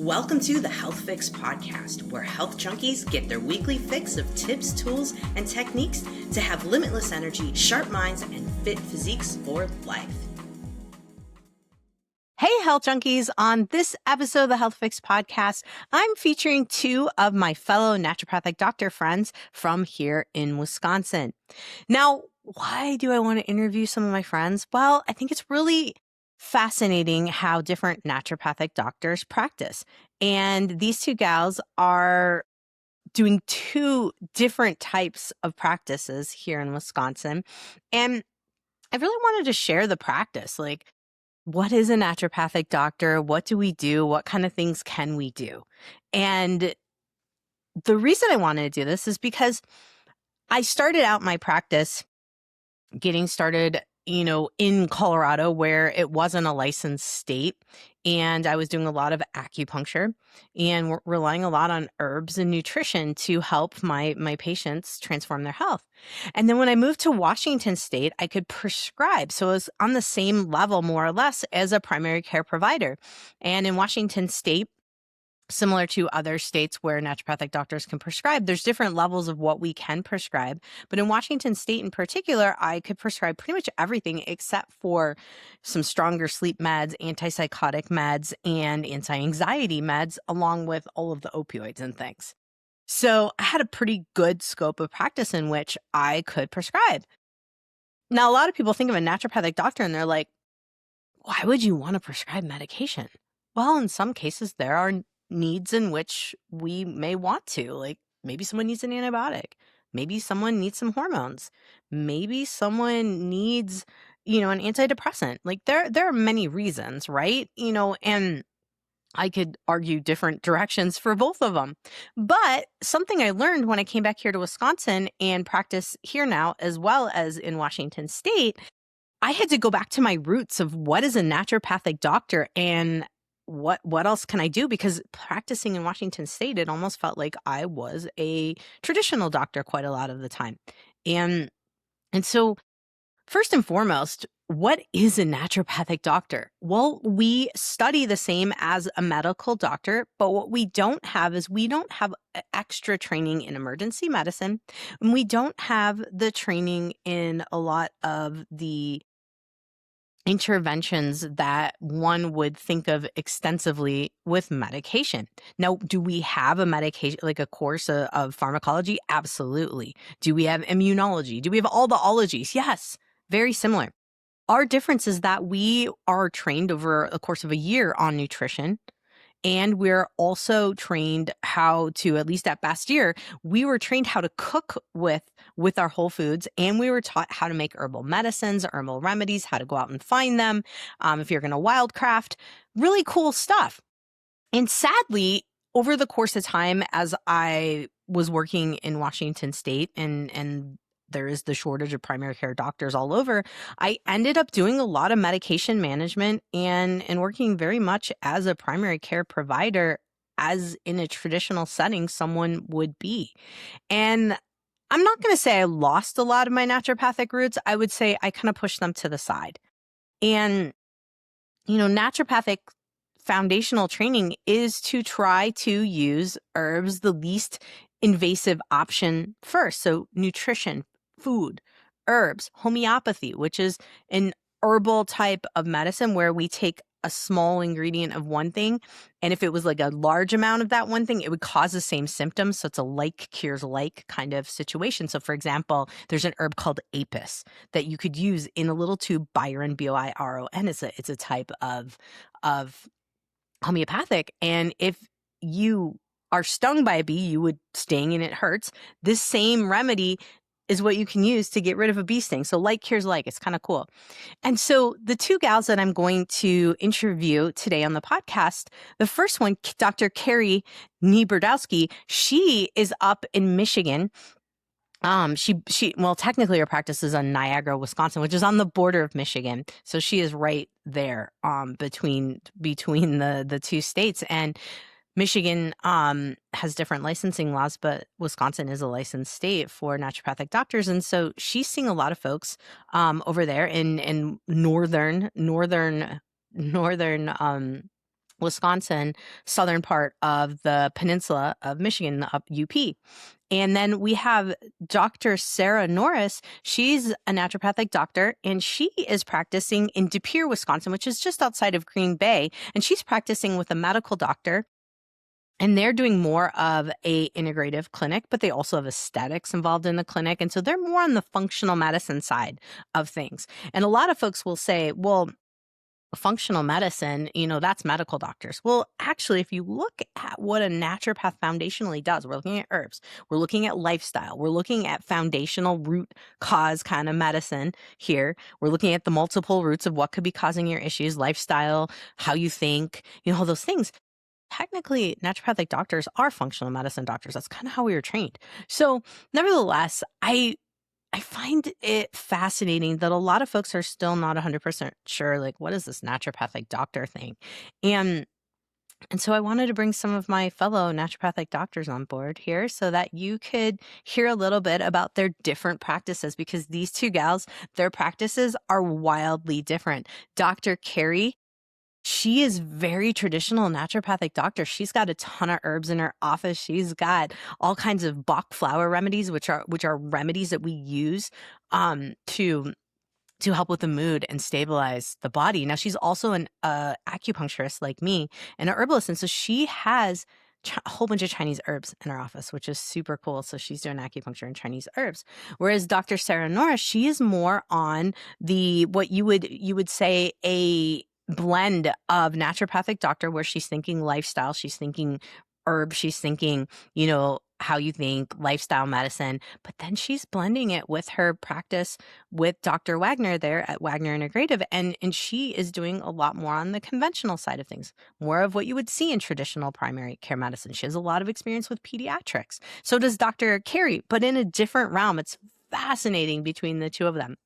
Welcome to the Health Fix podcast, where health junkies get their weekly fix of tips, tools, and techniques to have limitless energy, sharp minds, and fit physiques for life. Hey, health junkies. On this episode of the Health Fix podcast, I'm featuring two of my fellow naturopathic doctor friends from here in Wisconsin. Now, why do I want to interview some of my friends? Well, I think it's really fascinating how different naturopathic doctors practice. And these two gals are doing two different types of practices here in Wisconsin. And I really wanted to share the practice. Like, what is a naturopathic doctor? What do we do? What kind of things can we do? And the reason I wanted to do this is because I started out my practice getting started, in Colorado, where it wasn't a licensed state. And I was doing a lot of acupuncture and relying a lot on herbs and nutrition to help my patients transform their health. And then when I moved to Washington State, I could prescribe. So it was on the same level, more or less, as a primary care provider. And in Washington State, similar to other states where naturopathic doctors can prescribe, there's different levels of what we can prescribe. But in Washington State in particular, I could prescribe pretty much everything except for some stronger sleep meds, antipsychotic meds, and anti-anxiety meds, along with all of the opioids and things. So I had a pretty good scope of practice in which I could prescribe. Now, a lot of people think of a naturopathic doctor and they're like, why would you want to prescribe medication? Well, in some cases, there are needs in which we may want to, like maybe someone needs an antibiotic, maybe someone needs some hormones, maybe someone needs, an antidepressant. Like there are many reasons, right? And I could argue different directions for both of them. But something I learned when I came back here to Wisconsin and practice here now, as well as in Washington State, I had to go back to my roots of what is a naturopathic doctor and what else can I do? Because practicing in Washington State, it almost felt like I was a traditional doctor quite a lot of the time. And so first and foremost, what is a naturopathic doctor? Well, we study the same as a medical doctor, but what we don't have is we don't have extra training in emergency medicine, and we don't have the training in a lot of the interventions that one would think of extensively with medication. Now, do we have a medication, like a course of pharmacology? Absolutely. Do we have immunology? Do we have all the ologies? Yes, very similar. Our difference is that we are trained over a course of a year on nutrition. And we're also trained how to, at least at Bastyr, we were trained how to cook with our whole foods. And we were taught how to make herbal medicines, herbal remedies, how to go out and find them. If you're going to wildcraft, really cool stuff. And sadly, over the course of time, as I was working in Washington State and there is the shortage of primary care doctors all over, I ended up doing a lot of medication management and working very much as a primary care provider, as in a traditional setting someone would be. And I'm not going to say I lost a lot of my naturopathic roots. I would say I kind of pushed them to the side. And, naturopathic foundational training is to try to use herbs, the least invasive option first. So nutrition, food, herbs, homeopathy, which is an herbal type of medicine where we take a small ingredient of one thing, and if it was like a large amount of that one thing, it would cause the same symptoms. So it's a like cures like kind of situation. So for example, there's an herb called apis that you could use in a little tube, Biron, B-O-I-R-O-N. It's a type of homeopathic. And if you are stung by a bee, you would sting and it hurts. This same remedy is what you can use to get rid of a bee sting. So like cures like, it's kind of cool. And so the two gals that I'm going to interview today on the podcast, the first one, Dr. Kerry Nieberdowski, she is up in Michigan. Well, technically her practice is in Niagara, Wisconsin, which is on the border of Michigan. So she is right there, between the two states. And Michigan has different licensing laws, but Wisconsin is a licensed state for naturopathic doctors. And so she's seeing a lot of folks over there in northern Wisconsin, southern part of the peninsula of Michigan, up UP. And then we have Dr. Sara Norris. She's a naturopathic doctor, and she is practicing in De Pere, Wisconsin, which is just outside of Green Bay. And she's practicing with a medical doctor. And they're doing more of a integrative clinic, but they also have aesthetics involved in the clinic. And so they're more on the functional medicine side of things. And a lot of folks will say, well, functional medicine, that's medical doctors. Well, actually, if you look at what a naturopath foundationally does, we're looking at herbs, we're looking at lifestyle, we're looking at foundational root cause kind of medicine here. We're looking at the multiple roots of what could be causing your issues, lifestyle, how you think, all those things. Technically, naturopathic doctors are functional medicine doctors. That's kind of how we were trained. So nevertheless, I find it fascinating that a lot of folks are still not 100% sure, like, what is this naturopathic doctor thing? And so I wanted to bring some of my fellow naturopathic doctors on board here so that you could hear a little bit about their different practices, because these two gals, their practices are wildly different. Dr. Kerry, she is very traditional naturopathic doctor. She's got a ton of herbs in her office. She's got all kinds of Bach flower remedies, which are remedies that we use to help with the mood and stabilize the body. Now, she's also an acupuncturist like me and a herbalist, and so she has a whole bunch of Chinese herbs in her office, which is super cool. So she's doing acupuncture and Chinese herbs. Whereas Dr. Sara Norris, she is more on the what you would say a blend of naturopathic doctor, where she's thinking lifestyle, she's thinking herb, she's thinking, how you think, lifestyle medicine, but then she's blending it with her practice with Dr. Wagner there at Wagner Integrative. And she is doing a lot more on the conventional side of things, more of what you would see in traditional primary care medicine. She has a lot of experience with pediatrics. So does Dr. Kerry, but in a different realm. It's fascinating between the two of them.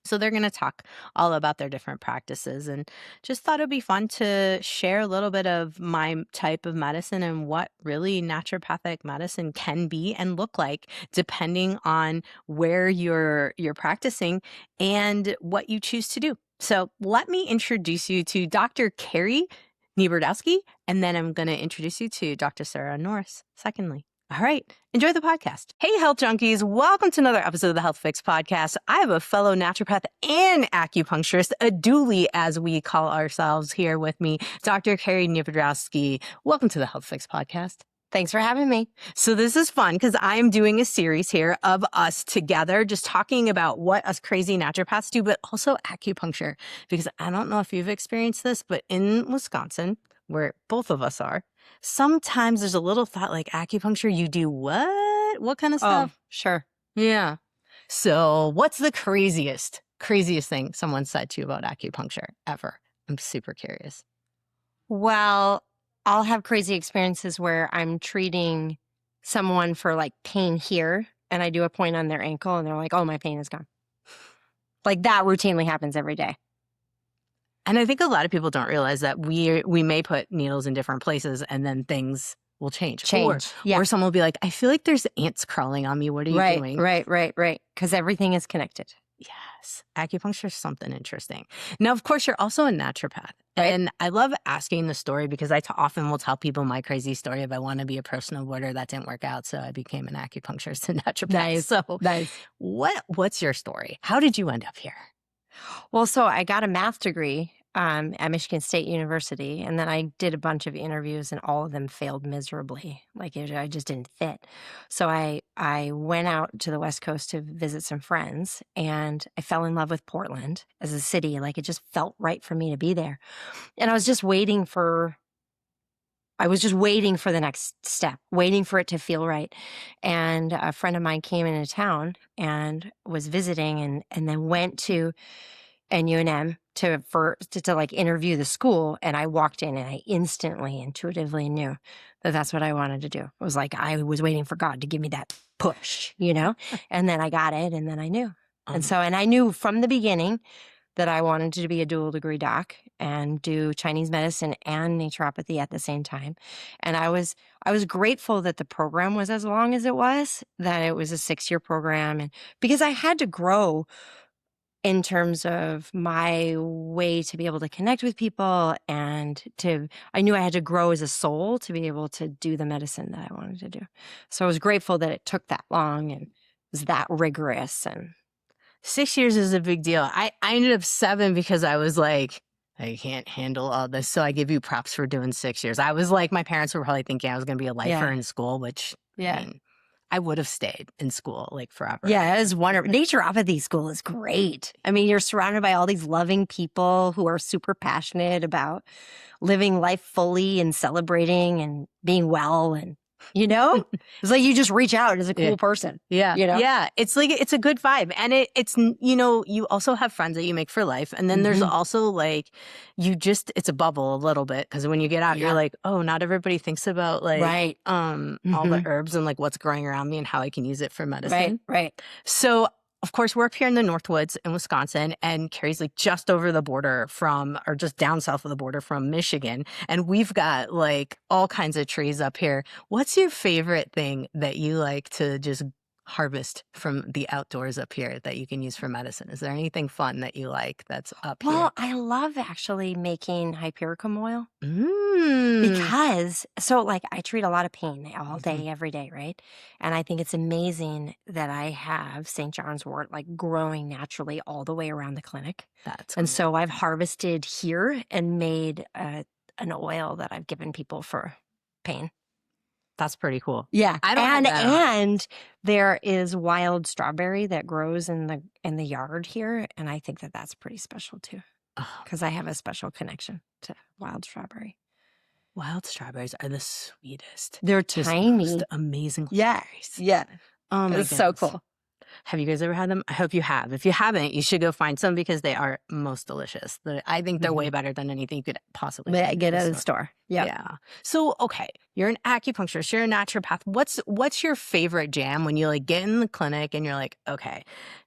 So they're going to talk all about their different practices, and just thought it'd be fun to share a little bit of my type of medicine and what really naturopathic medicine can be and look like depending on where you're practicing and what you choose to do. So let me introduce you to Dr. Kerry Nieberdowski, and then I'm going to introduce you to Dr. Sara Norris secondly. All right. Enjoy the podcast. Hey, health junkies. Welcome to another episode of the Health Fix podcast. I have a fellow naturopath and acupuncturist, a doula as we call ourselves, here with me, Dr. Kerry Nieberdowski. Welcome to the Health Fix podcast. Thanks for having me. So this is fun because I'm doing a series here of us together, just talking about what us crazy naturopaths do, but also acupuncture. Because I don't know if you've experienced this, but in Wisconsin, where both of us are, sometimes there's a little thought like, acupuncture, you do what? What kind of stuff? Oh, sure. Yeah. So what's the craziest thing someone said to you about acupuncture ever? I'm super curious. Well, I'll have crazy experiences where I'm treating someone for like pain here, and I do a point on their ankle and they're like, oh, my pain is gone. Like that routinely happens every day. And I think a lot of people don't realize that we may put needles in different places and then things will change. Or someone will be like, I feel like there's ants crawling on me. What are you doing? Right. Because everything is connected. Yes. Acupuncture is something interesting. Now, of course, you're also a naturopath. Right. And I love asking the story because I often will tell people my crazy story of I want to be a pro snowboarder. That didn't work out. So I became an acupuncturist and naturopath. Nice. So nice. What's your story? How did you end up here? Well, so I got a math degree at Michigan State University, and then I did a bunch of interviews, and all of them failed miserably. Like I just didn't fit. So I went out to the West Coast to visit some friends, and I fell in love with Portland as a city. Like it just felt right for me to be there, and I was just waiting for the next step, waiting for it to feel right. And a friend of mine came into town and was visiting, and then went to NUNM to like interview the school. And I walked in and I instantly, intuitively knew that that's what I wanted to do. It was like I was waiting for God to give me that push, and then I got it, and then I knew. And I knew from the beginning that I wanted to be a dual degree doc and do Chinese medicine and naturopathy at the same time. And I was grateful that the program was as long as it was, that it was a 6-year program, and because I had to grow in terms of my way to be able to connect with people and I knew I had to grow as a soul to be able to do the medicine that I wanted to do. So I was grateful that it took that long and was that rigorous. And 6 years is a big deal. I ended up 7 because I was like, I can't handle all this. So I give you props for doing 6 years. I was like, my parents were probably thinking I was going to be a lifer in school, which I mean, I would have stayed in school like forever. Yeah, it was wonderful. Naturopathy school is great. I mean, you're surrounded by all these loving people who are super passionate about living life fully and celebrating and being well. And, it's like you just reach out as a cool person. Yeah. You know? Yeah. It's like, it's a good vibe. And it's, you also have friends that you make for life. And then there's also like, it's a bubble a little bit. Cause when you get out, you're like, oh, not everybody thinks about like, all the herbs and like what's growing around me and how I can use it for medicine. Right. So of course, we're up here in the Northwoods in Wisconsin, and Kerry's like just over the border or just down south of the border from Michigan. And we've got like all kinds of trees up here. What's your favorite thing that you like to just harvest from the outdoors up here that you can use for medicine? Is there anything fun that you like that's up here? Well, I love actually making hypericum oil. Because, I treat a lot of pain all day, every day, right? And I think it's amazing that I have St. John's wort like growing naturally all the way around the clinic. And so I've harvested here and made an oil that I've given people for pain. That's pretty cool. Yeah. And there is wild strawberry that grows in the yard here. And I think that that's pretty special too. Because I have a special connection to wild strawberry. Wild strawberries are the sweetest. They're tiny. Most amazing strawberries. Yeah. Oh my goodness. So cool. Have you guys ever had them? I hope you have. If you haven't, you should go find some because they are most delicious. I think they're way better than anything you could possibly get at the store. Yeah. So, okay, you're an acupuncturist, you're a naturopath. What's your favorite jam when you like get in the clinic and you're like, okay,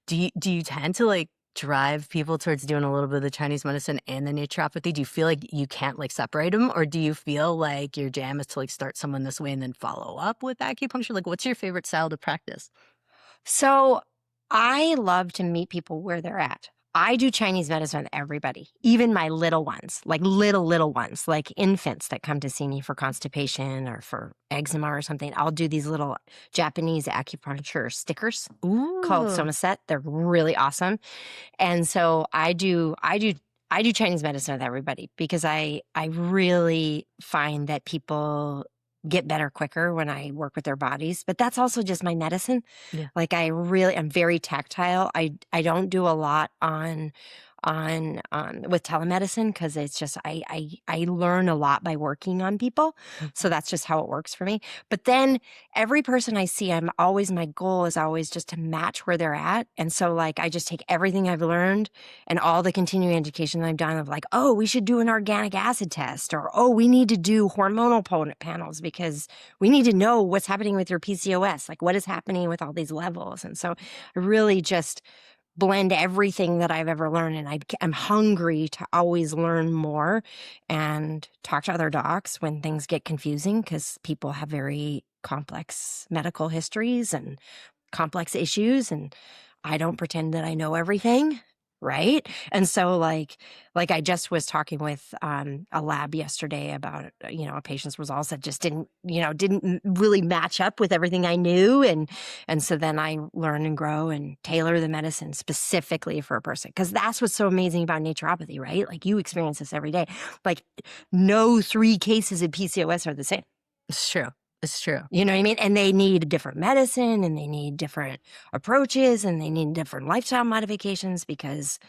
do you tend to like drive people towards doing a little bit of the Chinese medicine and the naturopathy? Do you feel like you can't like separate them, or do you feel like your jam is to like start someone this way and then follow up with acupuncture? Like, what's your favorite style to practice? So I love to meet people where they're at. I do Chinese medicine with everybody, even my little ones, like little ones, like infants that come to see me for constipation or for eczema or something. I'll do these little Japanese acupuncture stickers called somaset. They're really awesome. And so I do Chinese medicine with everybody because I really find that people get better quicker when I work with their bodies. But that's also just my medicine. Yeah. Like I'm very tactile. I don't do a lot on with telemedicine because it's just I learn a lot by working on people. So that's just how it works for me. But then every person I see, my goal is always just to match where they're at. And so like I just take everything I've learned and all the continuing education that I've done of like, oh, we should do an organic acid test, or oh, we need to do hormonal panels because we need to know what's happening with your PCOS, like what is happening with all these levels. And so I really just blend everything that I've ever learned, and I'm hungry to always learn more and talk to other docs when things get confusing because people have very complex medical histories and complex issues, and I don't pretend that I know everything, right? And so like I just was talking with a lab yesterday about a patient's results that just didn't really match up with everything I knew, and so then I learn and grow and tailor the medicine specifically for a person, because that's what's so amazing about naturopathy, right? Like you experience this every day. Like no 3 cases of PCOS are the same. It's true. It's true. You know what I mean? And they need different medicine, and they need different approaches, and they need different lifestyle modifications because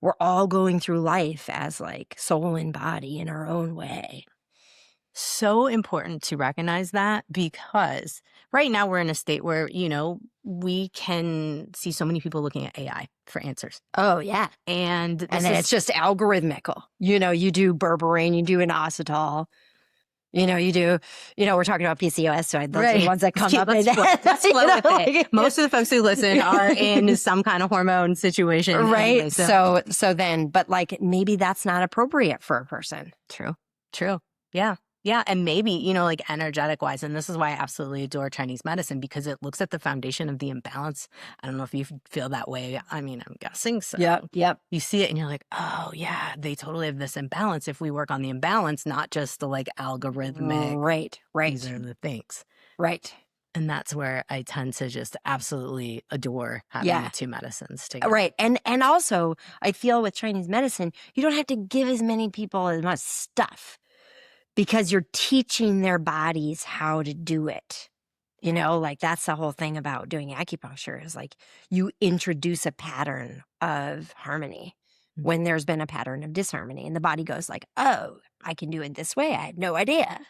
we're all going through life as like soul and body in our own way. So important to recognize that, because right now we're in a state where, we can see so many people looking at AI for answers. Oh, yeah. And then it's just algorithmical. You do berberine, you do inositol. You do, we're talking about PCOS, so those are the ones that come up. Let's flow with it. Most of the folks who listen are in some kind of hormone situation. Right. Anyway, so then, but like maybe that's not appropriate for a person. True. Yeah. Yeah. And maybe, like energetic wise, and this is why I absolutely adore Chinese medicine, because it looks at the foundation of the imbalance. I don't know if you feel that way. I mean, I'm guessing so. Yep. You see it and you're like, oh, yeah, they totally have this imbalance. If we work on the imbalance, not just the like algorithmic, Right. these are the things. Right. And that's where I tend to just absolutely adore having the two medicines together. Right. And also, I feel with Chinese medicine, you don't have to give as many people as much stuff because you're teaching their bodies how to do it. Like that's the whole thing about doing acupuncture is like you introduce a pattern of harmony when there's been a pattern of disharmony, and the body goes like, oh, I can do it this way. I had no idea.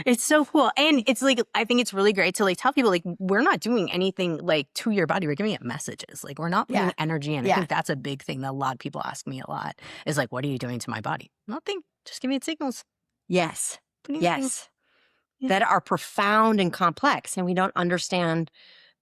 It's so cool. And it's like, I think it's really great to like tell people like, we're not doing anything like to your body. We're giving it messages. Like we're not putting energy in. I think that's a big thing that a lot of people ask me a lot is like, what are you doing to my body? Nothing. Just give me signals. Yes. Yes. That are profound and complex. And we don't understand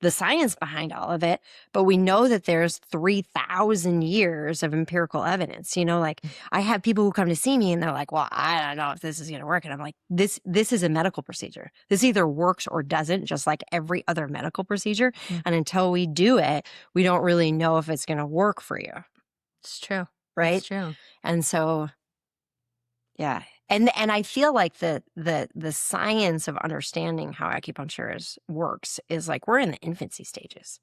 the science behind all of it, but we know that there's 3,000 years of empirical evidence. Like I have people who come to see me and they're like, well, I don't know if this is going to work. And I'm like, this is a medical procedure. This either works or doesn't, just like every other medical procedure. And until we do it, we don't really know if it's going to work for you. It's true. Right? It's true. And so, yeah. And I feel like the science of understanding how acupuncture works is like we're in the infancy stages.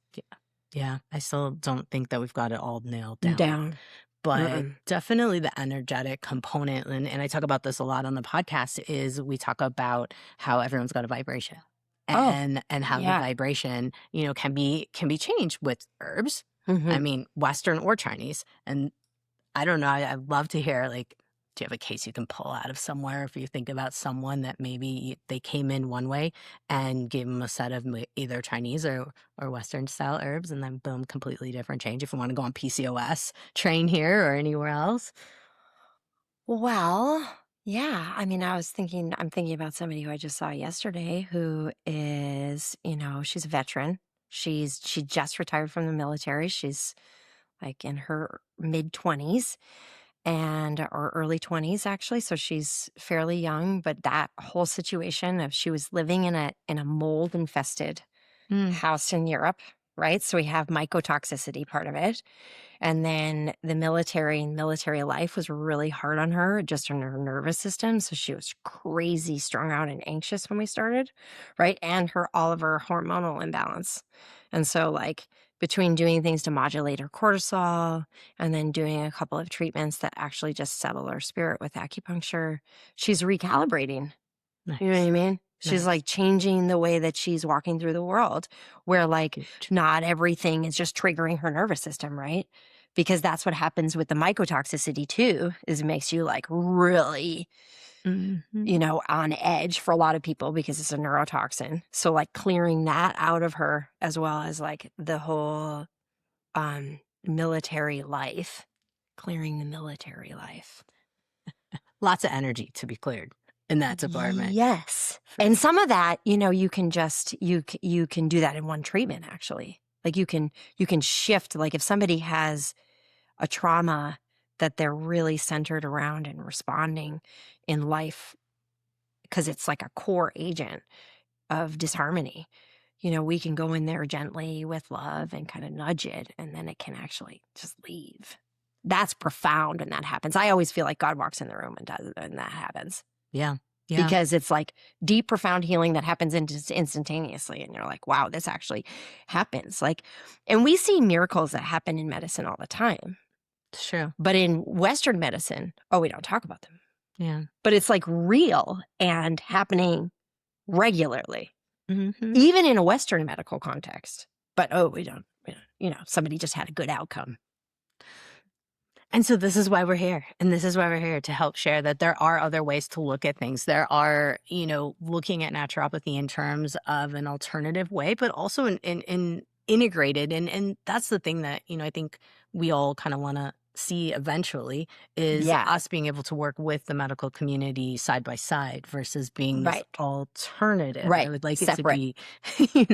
Yeah. I still don't think that we've got it all nailed down. But definitely the energetic component, and I talk about this a lot on the podcast, is we talk about how everyone's got a vibration. And how the vibration, can be changed with herbs. I mean, Western or Chinese. And I don't know, I'd love to hear like, do you have a case you can pull out of somewhere if you think about someone that maybe they came in one way and gave them a set of either Chinese or Western style herbs, and then boom, completely different change if you want to go on PCOS train here or anywhere else? Well, yeah. I mean, I'm thinking about somebody who I just saw yesterday who is, she's a veteran. She just retired from the military. She's like in her mid-20s. Or early 20s, actually. So she's fairly young, but that whole situation of she was living in a mold infested house in Europe, right? So we have mycotoxicity part of it. And then the military life was really hard on her, just on her nervous system. So she was crazy strung out and anxious when we started, right? And all of her hormonal imbalance. And so like between doing things to modulate her cortisol and then doing a couple of treatments that actually just settle her spirit with acupuncture, she's recalibrating. Nice. You know what I mean? She's like changing the way that she's walking through the world, where like not everything is just triggering her nervous system, right? Because that's what happens with the mycotoxicity too, is it makes you like really, on edge for a lot of people because it's a neurotoxin. So like clearing that out of her, as well as like the whole military life, clearing the military life. Lots of energy to be cleared in that department. Yes. And some of that, you can just, you can do that in one treatment, actually. Like you can shift, like if somebody has a trauma that they're really centered around and responding in life, because it's like a core agent of disharmony, we can go in there gently with love and kind of nudge it, and then it can actually just leave. That's profound when that happens. I always feel like God walks in the room and that happens. Yeah. Because it's like deep, profound healing that happens instantaneously. And you're like, wow, this actually happens. Like, and we see miracles that happen in medicine all the time. It's true. But in Western medicine, we don't talk about them. Yeah. But it's like real and happening regularly, even in a Western medical context. But, we don't, somebody just had a good outcome. And so this is why we're here. And this is why we're here to help share that there are other ways to look at things. There are, looking at naturopathy in terms of an alternative way, but also in integrated. And that's the thing that, I think we all kind of want to see eventually is Yeah. us being able to work with the medical community side by side versus being this Right. alternative. I Right. would like it to Separate. be,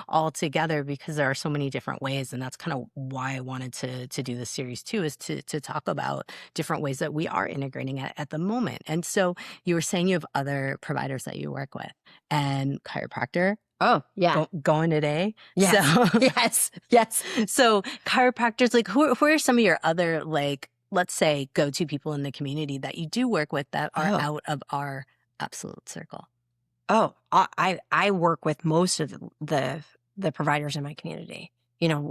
all together, because there are so many different ways. And that's kind of why I wanted to do this series too, is to talk about different ways that we are integrating it at the moment. And so you were saying you have other providers that you work with, and chiropractor. Oh, yeah. Going today. Yes. So Yes. Yes. so chiropractors, like who are some of your other, like, let's say, go-to people in the community that you do work with that are Oh. out of our absolute circle? Oh, I work with most of the providers in my community.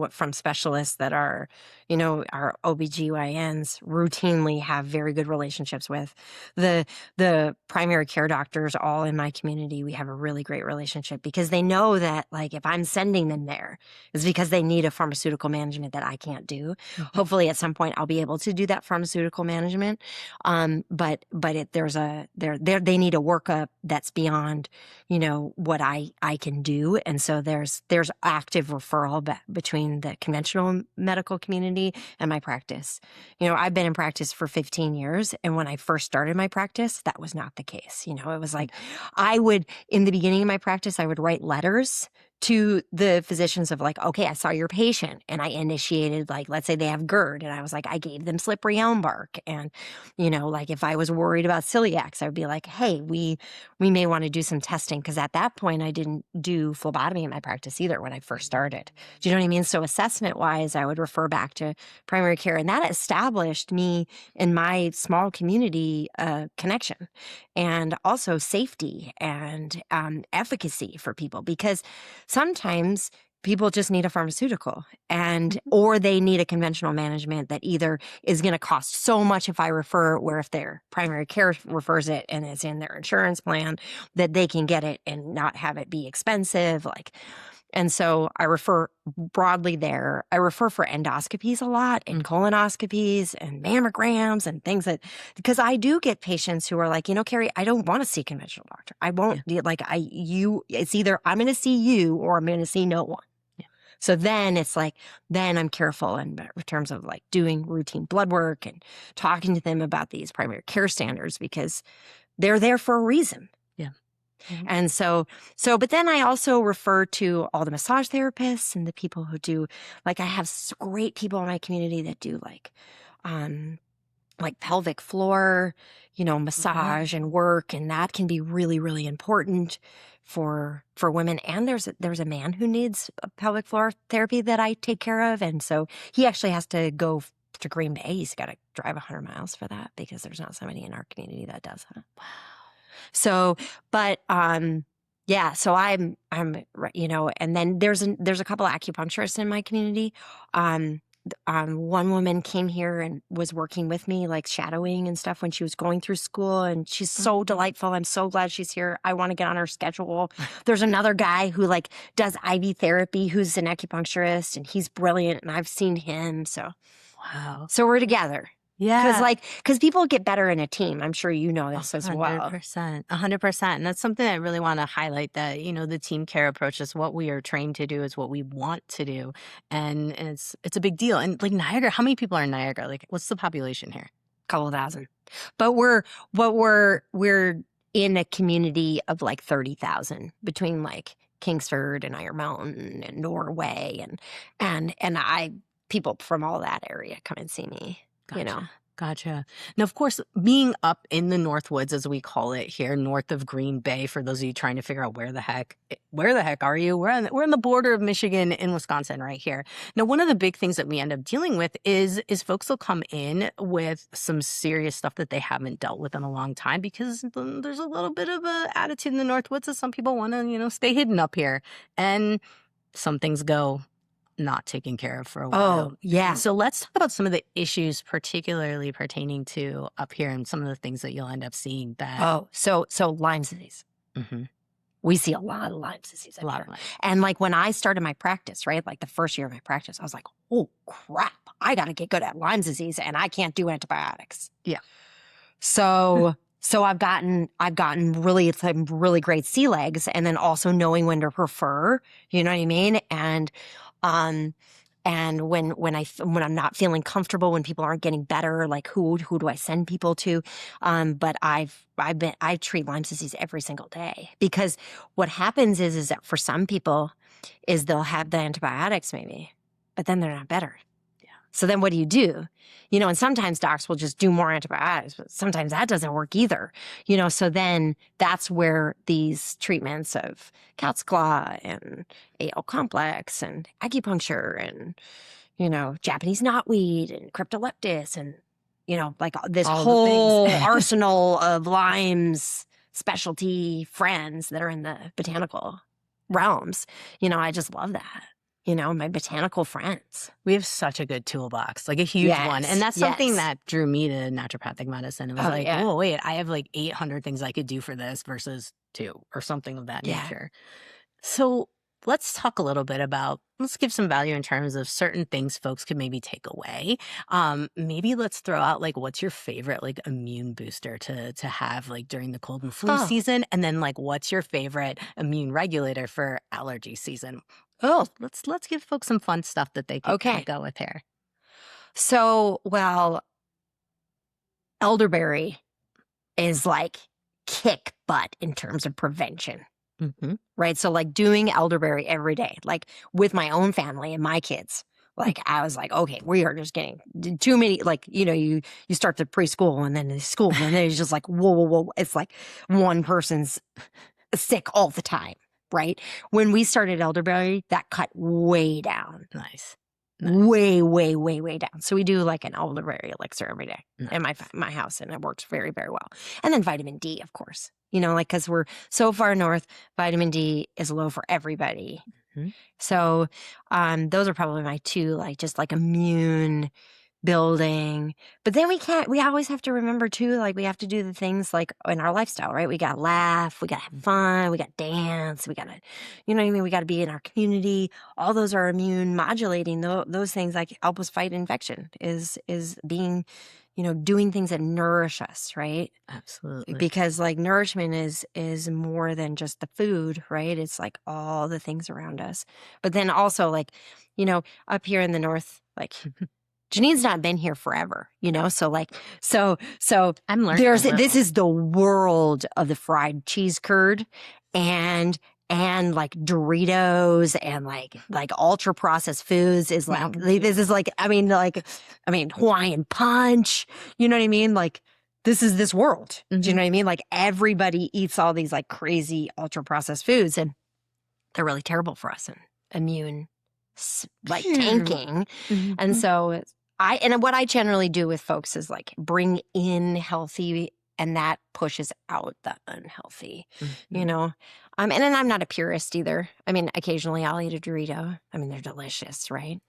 From specialists that are, our OBGYNs routinely have very good relationships with. The primary care doctors all in my community, we have a really great relationship because they know that, like, if I'm sending them there, it's because they need a pharmaceutical management that I can't do. Hopefully at some point I'll be able to do that pharmaceutical management. But they need a workup that's beyond, what I can do. And so there's active referral between the conventional medical community and my practice. I've been in practice for 15 years. And when I first started my practice, that was not the case. It was like, in the beginning of my practice, I would write letters to the physicians of, like, okay, I saw your patient and I initiated, like, let's say they have GERD, and I was like, I gave them slippery elm bark. And, like, if I was worried about celiacs, I would be like, hey, we may want to do some testing. Because at that point, I didn't do phlebotomy in my practice either when I first started. Do you know what I mean? So assessment wise, I would refer back to primary care, and that established me in my small community connection, and also safety and efficacy for people, because sometimes people just need a pharmaceutical or they need a conventional management that either is going to cost so much if I refer, where if their primary care refers it and it's in their insurance plan, that they can get it and not have it be expensive. And so I refer broadly there. I refer for endoscopies a lot, and colonoscopies and mammograms and things because I do get patients who are like, Kerry, I don't want to see a conventional doctor. I won't it's either I'm going to see you or I'm going to see no one. Yeah. So then it's like, then I'm careful in terms of, like, doing routine blood work and talking to them about these primary care standards, because they're there for a reason. Yeah. Mm-hmm. And but then I also refer to all the massage therapists and the people who do, like, I have great people in my community that do like pelvic floor, massage and work. And that can be really, really important for women. And there's a man who needs a pelvic floor therapy that I take care of. And so he actually has to go to Green Bay. He's got to drive 100 miles for that, because there's not somebody in our community that does that. Wow. So, but, yeah, so I'm, and then there's a couple of acupuncturists in my community. One woman came here and was working with me, like shadowing and stuff, when she was going through school, and she's so delightful. I'm so glad she's here. I want to get on her schedule. There's another guy who, like, does IV therapy, who's an acupuncturist, and he's brilliant, and I've seen him. So, wow. So we're together. Yeah. Because people get better in a team. I'm sure you know this as well. 100%. And that's something I really want to highlight, that, the team care approach is what we are trained to do, is what we want to do. And it's a big deal. And, like, Niagara, how many people are in Niagara? Like, what's the population here? A couple thousand. But we're in a community of like 30,000 between, like, Kingsford and Iron Mountain and Norway, and people from all that area come and see me. Gotcha. Now, of course, being up in the Northwoods, as we call it here, north of Green Bay, for those of you trying to figure out where the heck are you? We're on the border of Michigan and Wisconsin right here. Now, one of the big things that we end up dealing with is folks will come in with some serious stuff that they haven't dealt with in a long time, because there's a little bit of a attitude in the Northwoods that some people want to, stay hidden up here, and some things go not taken care of for a while. Oh, yeah. So let's talk about some of the issues particularly pertaining to up here, and some of the things that you'll end up seeing that. So Lyme disease. Mm-hmm. We see a lot of Lyme disease up here. And, like, when I started my practice, right, like the first year of my practice, I was like, oh, crap, I got to get good at Lyme disease, and I can't do antibiotics. Yeah. So I've gotten really some really great sea legs, and then also knowing when to refer, you know what I mean? And And when I'm not feeling comfortable, when people aren't getting better, like who do I send people to? But I treat Lyme disease every single day, because what happens is that for some people is they'll have the antibiotics maybe, but then they're not better. So then what do you do? And sometimes docs will just do more antibiotics, but sometimes that doesn't work either. So then that's where these treatments of cat's claw and AL complex and acupuncture and, Japanese knotweed and cryptoleptis and, like this All the whole things. arsenal of Lyme's specialty friends that are in the botanical realms. I just love that. My botanical friends. We have such a good toolbox, like a huge one. And that's something that drew me to naturopathic medicine. It was oh, wait, I have like 800 things I could do for this versus 2 or something of that nature. So let's talk a little bit about, let's give some value in terms of certain things folks could maybe take away. Maybe let's throw out like, what's your favorite like immune booster to have like during the cold and flu season? And then like, what's your favorite immune regulator for allergy season? Oh, let's give folks some fun stuff that they can kind of go with here. So, well, elderberry is like kick butt in terms of prevention, right? So like doing elderberry every day, like with my own family and my kids, like I was like, okay, we are just getting too many, like, you start to preschool and then the school and then it's just like, whoa. It's like one person's sick all the time. Right? When we started elderberry, that cut way down. Nice. Way, way, way, way down. So we do like an elderberry elixir every day in my house, and it works very, very well. And then vitamin D, of course. Like because we're so far north, vitamin D is low for everybody. So those are probably my 2, like just like immune building. But then we always have to remember too, like we have to do the things like in our lifestyle, right? We got to laugh, we got to have fun, we got to dance, we got to, we got to be in our community. All those are immune modulating. Those things like help us fight infection is being, doing things that nourish us, right? Absolutely. Because like nourishment is more than just the food, right? It's like all the things around us. But then also like, up here in the north, like Jannine's not been here forever, so I'm learning. This is the world of the fried cheese curd and like Doritos and like ultra processed foods is like, this is like, I mean, Hawaiian punch, you know what I mean? Like this is this world. Do you know what I mean? Like everybody eats all these like crazy ultra processed foods and they're really terrible for us and immune like tanking. And so and what I generally do with folks is like bring in healthy and that pushes out the unhealthy, And then I'm not a purist either. I mean, occasionally I'll eat a Dorito. I mean, they're delicious, right?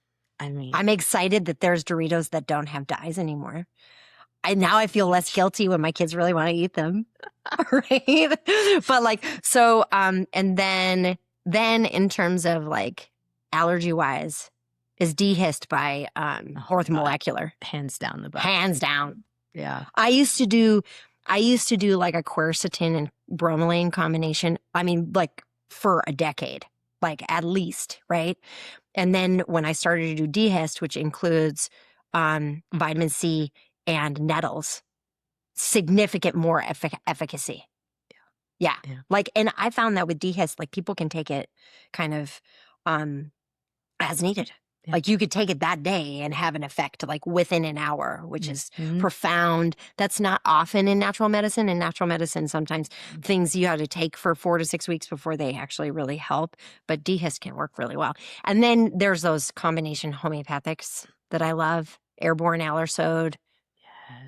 I mean, I'm excited that there's Doritos that don't have dyes anymore. Now I feel less guilty when my kids really want to eat them, right? But like, so, and then in terms of like allergy wise, is dehist by orthomolecular. Hands down the best. Hands down. Yeah. I used to do like a quercetin and bromelain combination. I mean, like for a decade, like at least, right? And then when I started to do dehist, which includes vitamin C and nettles, significant more efficacy. Yeah. Like, and I found that with dehist, like people can take it kind of as needed. Yeah. Like you could take it that day and have an effect like within an hour, which is profound. That's not often in natural medicine. In natural medicine, sometimes things you have to take for 4 to 6 weeks before they actually really help. But dehist can work really well. And then there's those combination homeopathics that I love. Airborne Allersode.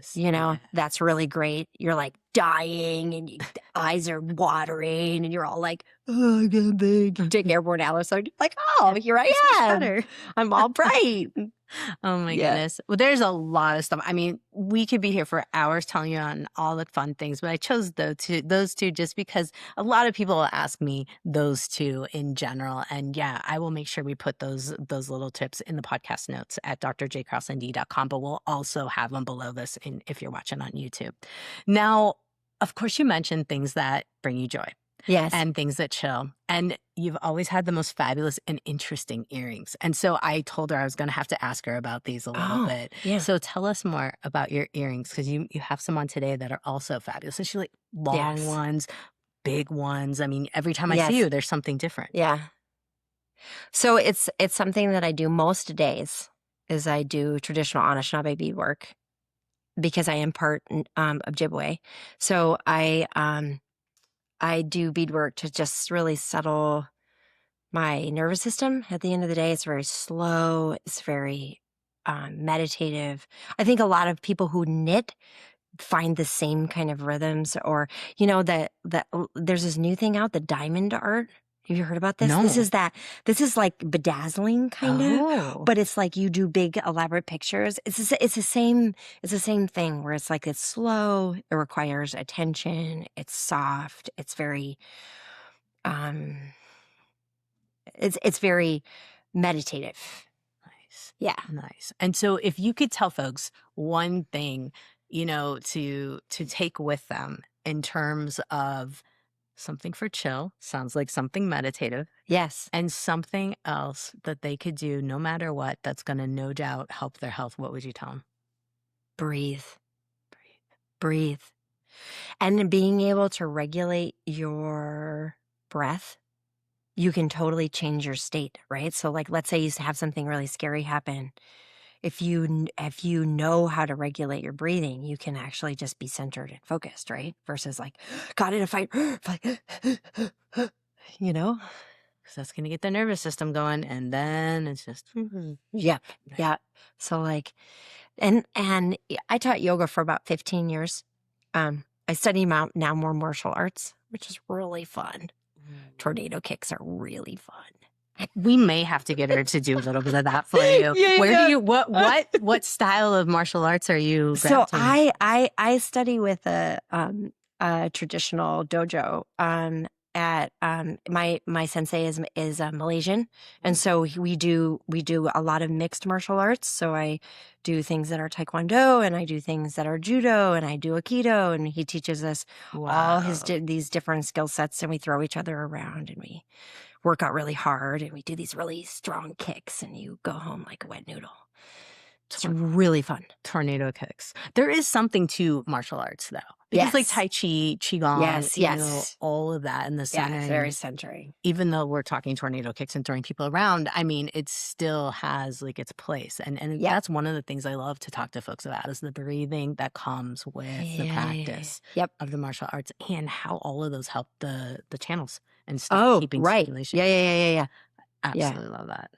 Yes. That's really great. You're like dying and your eyes are watering and you're all like, oh, I got big. Take Airborne Allersode. Like, oh, here I am. Better. I'm all bright. Oh my goodness. Well, there's a lot of stuff. I mean, we could be here for hours telling you on all the fun things, but I chose those two just because a lot of people will ask me those two in general. And yeah, I will make sure we put those little tips in the podcast notes at drjkrauseND.com, but we'll also have them below this if you're watching on YouTube. Now, of course, you mentioned things that bring you joy. Yes. and things that chill. And you've always had the most fabulous and interesting earrings. And so I told her I was going to have to ask her about these a little Oh, bit. yeah. So tell us more about your earrings, because you have some on today that are also fabulous. And she like long Yes. ones, big ones. I mean, every time I see Yes. you, there's something different. Yeah. So it's something that I do most days is I do traditional Anishinaabe beadwork because I am part Ojibwe. So I do beadwork to just really settle my nervous system. At the end of the day, it's very slow. It's very meditative. I think a lot of people who knit find the same kind of rhythms, or that there's this new thing out, the diamond art. Have you heard about this? No. This is like bedazzling kind of, Oh. but it's like you do big elaborate pictures. It's the same thing where it's like it's slow, it requires attention, it's soft, it's very it's very meditative. Nice. Yeah. Nice. And so if you could tell folks one thing, to take with them in terms of something for chill, sounds like something meditative, Yes. and something else that they could do no matter what that's going to no doubt help their health, what would you tell them? Breathe. Breathe. And being able to regulate your breath, you can totally change your state, right? So like, let's say you have something really scary happen. If you know how to regulate your breathing, you can actually just be centered and focused, right? Versus like, got in a fight, Because that's going to get the nervous system going, and then it's just Yep. Yeah. So like, and I taught yoga for about 15 years. I study now more martial arts, which is really fun. Tornado kicks are really fun. We may have to get her to do a little bit of that for you. What style of martial arts are you So gravitating? I study with a traditional dojo. At my sensei is Malaysian, and so we do a lot of mixed martial arts. So I do things that are taekwondo, and I do things that are judo, and I do aikido, and he teaches us all these different skill sets, and we throw each other around, and we work out really hard, and we do these really strong kicks, and you go home like a wet noodle. It's really fun. Tornado kicks. There is something to martial arts, though. Because like Tai Chi, Qigong, Yes. all of that in the center. Yeah, very centering. Even though we're talking tornado kicks and throwing people around, I mean, it still has like its place. And that's one of the things I love to talk to folks about is the breathing that comes with the practice of the martial arts and how all of those help the channels and stuff. Keeping circulation. Yeah. Absolutely love that.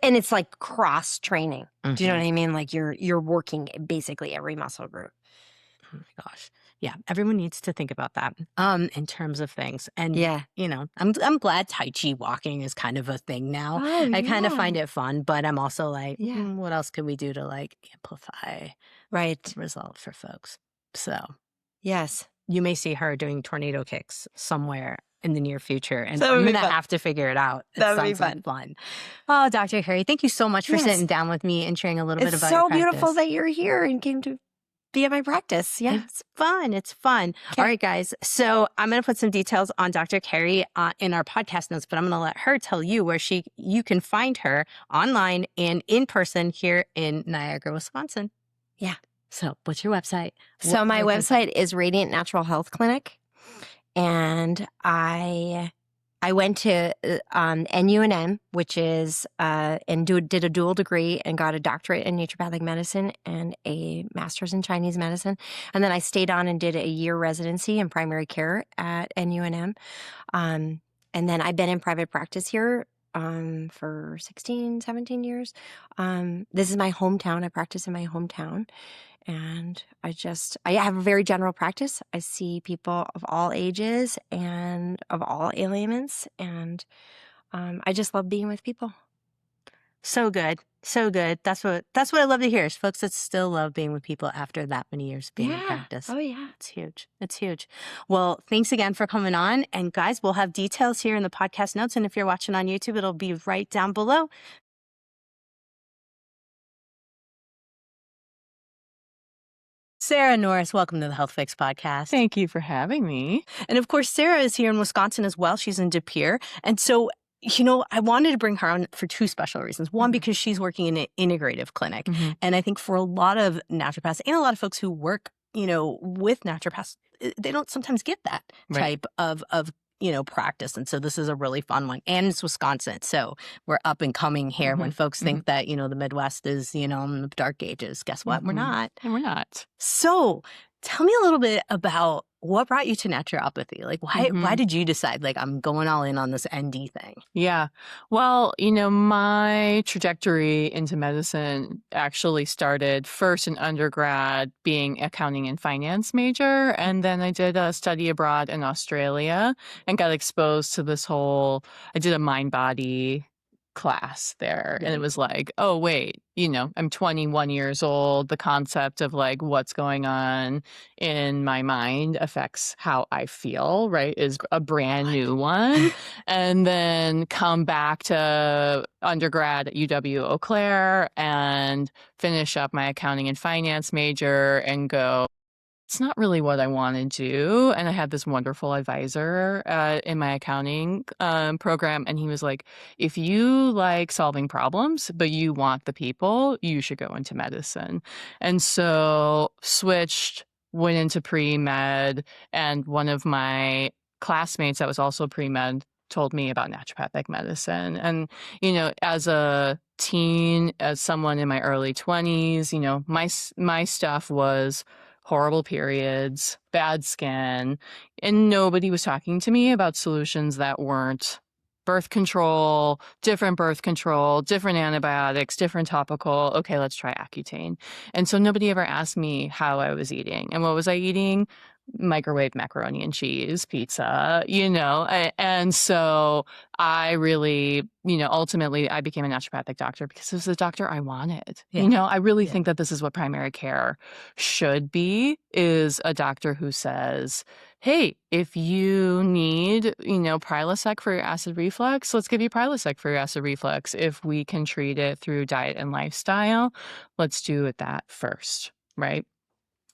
And it's like cross training. Mm-hmm. Do you know what I mean? Like you're working basically every muscle group. Oh my gosh. Yeah, everyone needs to think about that in terms of things. And I'm glad Tai Chi walking is kind of a thing now. I kind of find it fun, but I'm also like, what else can we do to like amplify the result for folks? So yes, you may see her doing tornado kicks somewhere in the near future, and I'm going to have to figure it out. That would be fun. Oh, Dr. Kerry, thank you so much for sitting down with me and sharing a little bit about your practice. It's so beautiful that you're here and came to be at my practice. Yeah. It's fun. Okay. All right, guys. So I'm going to put some details on Dr. Kerry in our podcast notes, but I'm going to let her tell you where you can find her online and in person here in Niagara, Wisconsin. Yeah. So what's your website? So my website is Radiant Natural Health Clinic. And I went to NUNM, which is and did a dual degree and got a doctorate in naturopathic medicine and a master's in Chinese medicine. And then I stayed on and did a year residency in primary care at NUNM. And then I've been in private practice here for 16, 17 years. This is my hometown. I practice in my hometown. And I have a very general practice. I see people of all ages and of all ailments. And I just love being with people. So good. So good. That's what I love to hear is folks that still love being with people after that many years being in practice. Oh, yeah. It's huge. It's huge. Well, thanks again for coming on. And guys, we'll have details here in the podcast notes. And if you're watching on YouTube, it'll be right down below. Sara Norris, welcome to the Health Fix podcast. Thank you for having me. And of course, Sara is here in Wisconsin as well. She's in De Pere. And so, I wanted to bring her on for two special reasons. One, because she's working in an integrative clinic. And I think for a lot of naturopaths and a lot of folks who work, with naturopaths, they don't sometimes get that type of practice. And so this is a really fun one. And it's Wisconsin. So we're up and coming here. When folks think that, the Midwest is, in the dark ages, guess what? We're not. And we're not. So tell me a little bit about what brought you to naturopathy? Like, why did you decide, like, I'm going all in on this ND thing? Yeah. Well, my trajectory into medicine actually started first in undergrad being accounting and finance major. And then I did a study abroad in Australia and got exposed to I did a mind-body class there. And it was like, oh, wait, I'm 21 years old. The concept of like what's going on in my mind affects how I feel, right, is a brand new one. And then come back to undergrad at UW Eau Claire and finish up my accounting and finance major and go, it's not really what I want to do. And I had this wonderful advisor in my accounting program. And he was like, if you like solving problems, but you want the people, you should go into medicine. And so switched, went into pre-med. And one of my classmates that was also pre-med told me about naturopathic medicine. And, as a teen, as someone in my early 20s, my stuff was horrible periods, bad skin, and nobody was talking to me about solutions that weren't birth control, different antibiotics, different topical. Okay, let's try Accutane. And so nobody ever asked me how I was eating. And what was I eating? Microwave macaroni and cheese, pizza, and so I really, ultimately I became a naturopathic doctor because it was the doctor I wanted. I really think that this is what primary care should be, is a doctor who says, hey, if you need, Prilosec for your acid reflux, let's give you Prilosec for your acid reflux. If we can treat it through diet and lifestyle, let's do it that first, right?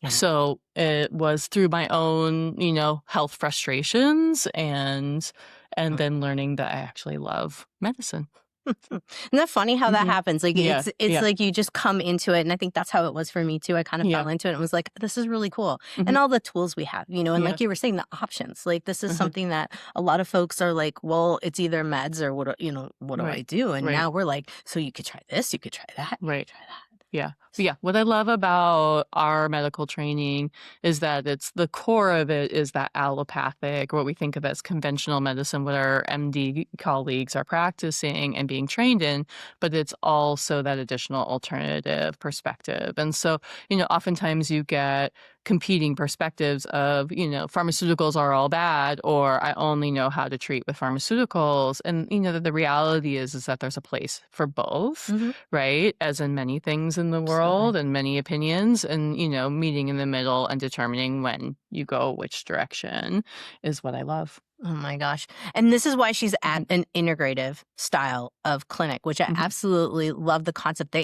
So it was through my own, health frustrations and then learning that I actually love medicine. Isn't that funny how that happens? Like it's like you just come into it. And I think that's how it was for me too. I kind of fell into it and was like, this is really cool. And all the tools we have, and like you were saying, the options, like this is something that a lot of folks are like, well, it's either meds or what do I do? And now we're like, so you could try this, you could try that. You could try that. Yeah. What I love about our medical training is that the core of it is that allopathic, what we think of as conventional medicine, what our MD colleagues are practicing and being trained in, but it's also that additional alternative perspective. And so, oftentimes you get competing perspectives of, pharmaceuticals are all bad, or I only know how to treat with pharmaceuticals. And, the reality is that there's a place for both, right? As in many things in the world and many opinions, and, meeting in the middle and determining when you go which direction is what I love. Oh my gosh. And this is why she's at an integrative style of clinic, which I absolutely love the concept.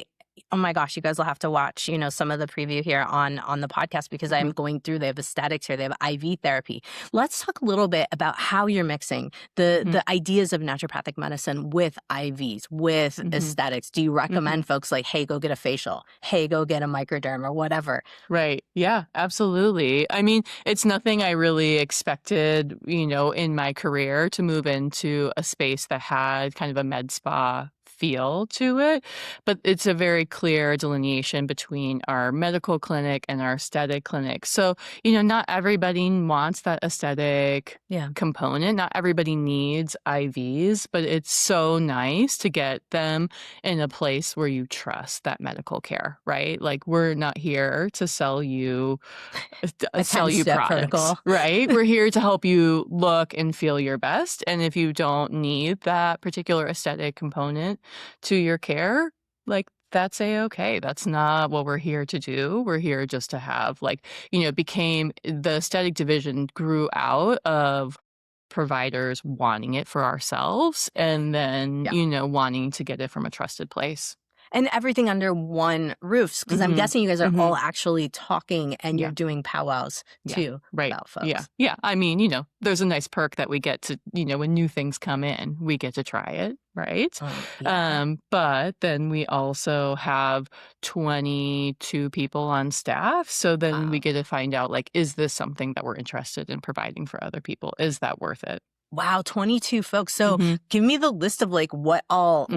Oh my gosh, you guys will have to watch, some of the preview here on the podcast, because I'm going through, they have aesthetics here, they have IV therapy. Let's talk a little bit about how you're mixing the ideas of naturopathic medicine with IVs, with aesthetics. Do you recommend folks like, hey, go get a facial, hey, go get a microderm or whatever? Right. Yeah, absolutely. I mean, it's nothing I really expected, in my career to move into a space that had kind of a med spa feel to it, but it's a very clear delineation between our medical clinic and our aesthetic clinic. So, not everybody wants that aesthetic component. Not everybody needs IVs, but it's so nice to get them in a place where you trust that medical care, right? Like, we're not here to sell you products, protocol. Right? We're here to help you look and feel your best. And if you don't need that particular aesthetic component to your care, like, that's a-okay. That's not what we're here to do. We're here just to have, became the aesthetic division grew out of providers wanting it for ourselves and then, wanting to get it from a trusted place. And everything under one roof, because I'm guessing you guys are all actually talking and you're doing powwows too about folks. Yeah. I mean, there's a nice perk that we get to, when new things come in, we get to try it, right? But then we also have 22 people on staff. So then we get to find out, like, is this something that we're interested in providing for other people? Is that worth it? Wow, 22 folks. So give me the list of like what all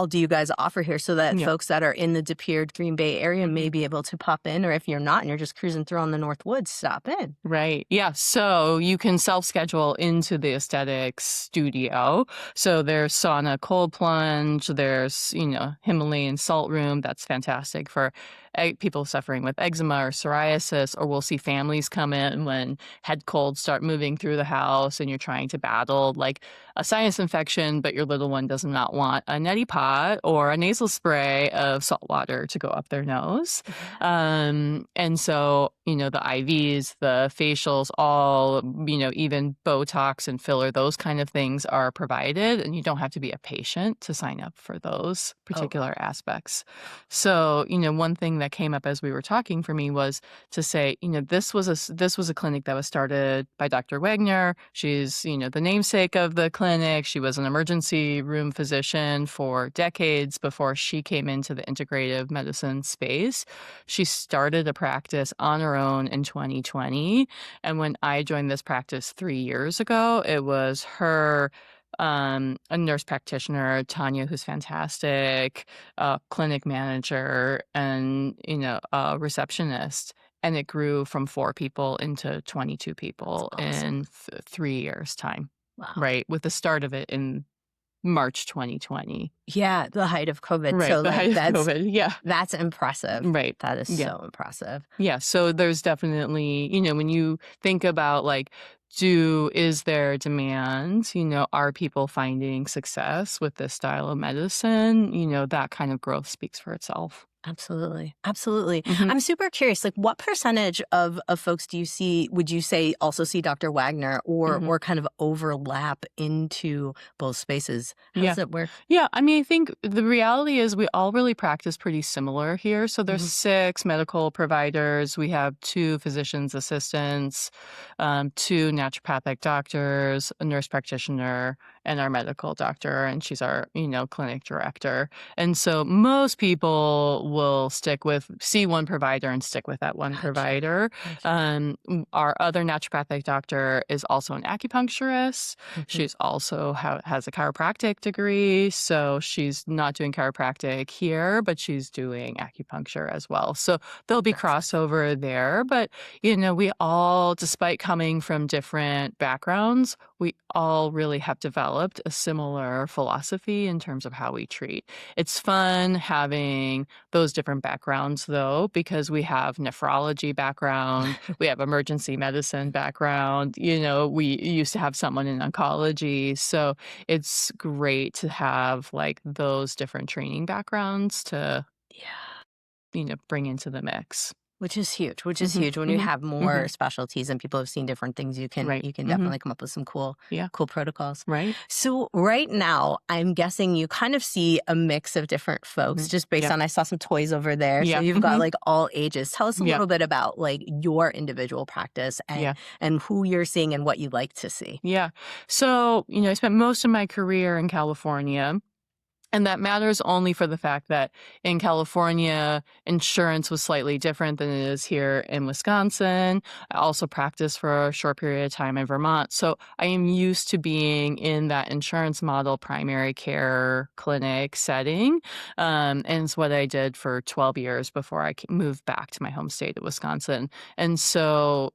do you guys offer here so that folks that are in the De Pere, Green Bay area may be able to pop in, or if you're not and you're just cruising through on the Northwoods, stop in. Right. Yeah. So you can self-schedule into the aesthetics studio. So there's sauna, cold plunge, there's, Himalayan salt room. That's fantastic for people suffering with eczema or psoriasis, or we'll see families come in when head colds start moving through the house and you're trying to battle like a sinus infection, but your little one does not want a neti pot or a nasal spray of salt water to go up their nose. And so, the IVs, the facials, all, even Botox and filler, those kind of things are provided, and you don't have to be a patient to sign up for those particular aspects. So, one thing that came up as we were talking for me was to say, this was a clinic that was started by Dr. Wagner. She's, the namesake of the clinic. She was an emergency room physician for decades before she came into the integrative medicine space. She started a practice on her own in 2020. And when I joined this practice 3 years ago, it was her, a nurse practitioner, Tanya, who's fantastic, clinic manager, and, a receptionist. And it grew from 4 people into 22 people in 3 years' time. Wow. Right. With the start of it in March 2020. Yeah, the height of COVID. Right, So the height of COVID. Yeah. That's impressive. Right. That is so impressive. Yeah. So there's definitely, when you think about like, is there demand? Are people finding success with this style of medicine? That kind of growth speaks for itself. Absolutely. Absolutely. I'm super curious, like what percentage of folks would you say also see Dr. Wagner or kind of overlap into both spaces? How does it work? Yeah. I mean, I think the reality is we all really practice pretty similar here. So there's 6 medical providers. We have 2 physician's assistants, 2 naturopathic doctors, a nurse practitioner, and our medical doctor. And she's our, clinic director. And so most people will see one provider and stick with that one provider. Our other naturopathic doctor is also an acupuncturist. She's also has a chiropractic degree. So she's not doing chiropractic here, but she's doing acupuncture as well. So there'll be crossover there. But, we all, despite coming from different backgrounds, we all really have developed a similar philosophy in terms of how we treat. It's fun having those different backgrounds, though, because we have nephrology background, we have emergency medicine background, we used to have someone in oncology. So it's great to have like those different training backgrounds to, bring into the mix. Which is huge, when you have more specialties and people have seen different things, you can definitely come up with some cool protocols. Right. So right now, I'm guessing you kind of see a mix of different folks just based on, I saw some toys over there. So you've got like all ages. Tell us a little bit about like your individual practice and who you're seeing and what you like to see. Yeah. So, I spent most of my career in California. And that matters only for the fact that in California, insurance was slightly different than it is here in Wisconsin. I also practiced for a short period of time in Vermont. So I am used to being in that insurance model primary care clinic setting. And it's what I did for 12 years before I moved back to my home state of Wisconsin. And so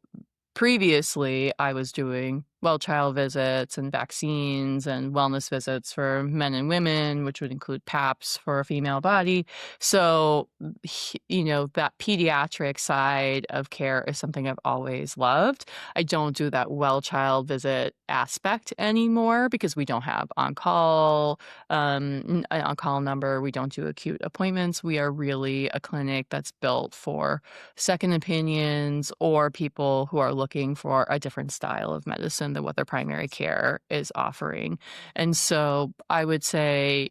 previously, I was doing well-child visits and vaccines and wellness visits for men and women, which would include PAPs for a female body. So, that pediatric side of care is something I've always loved. I don't do that well-child visit aspect anymore because we don't have on-call, an on-call number. We don't do acute appointments. We are really a clinic that's built for second opinions or people who are looking for a different style of medicine medicine than what their primary care is offering. And so I would say,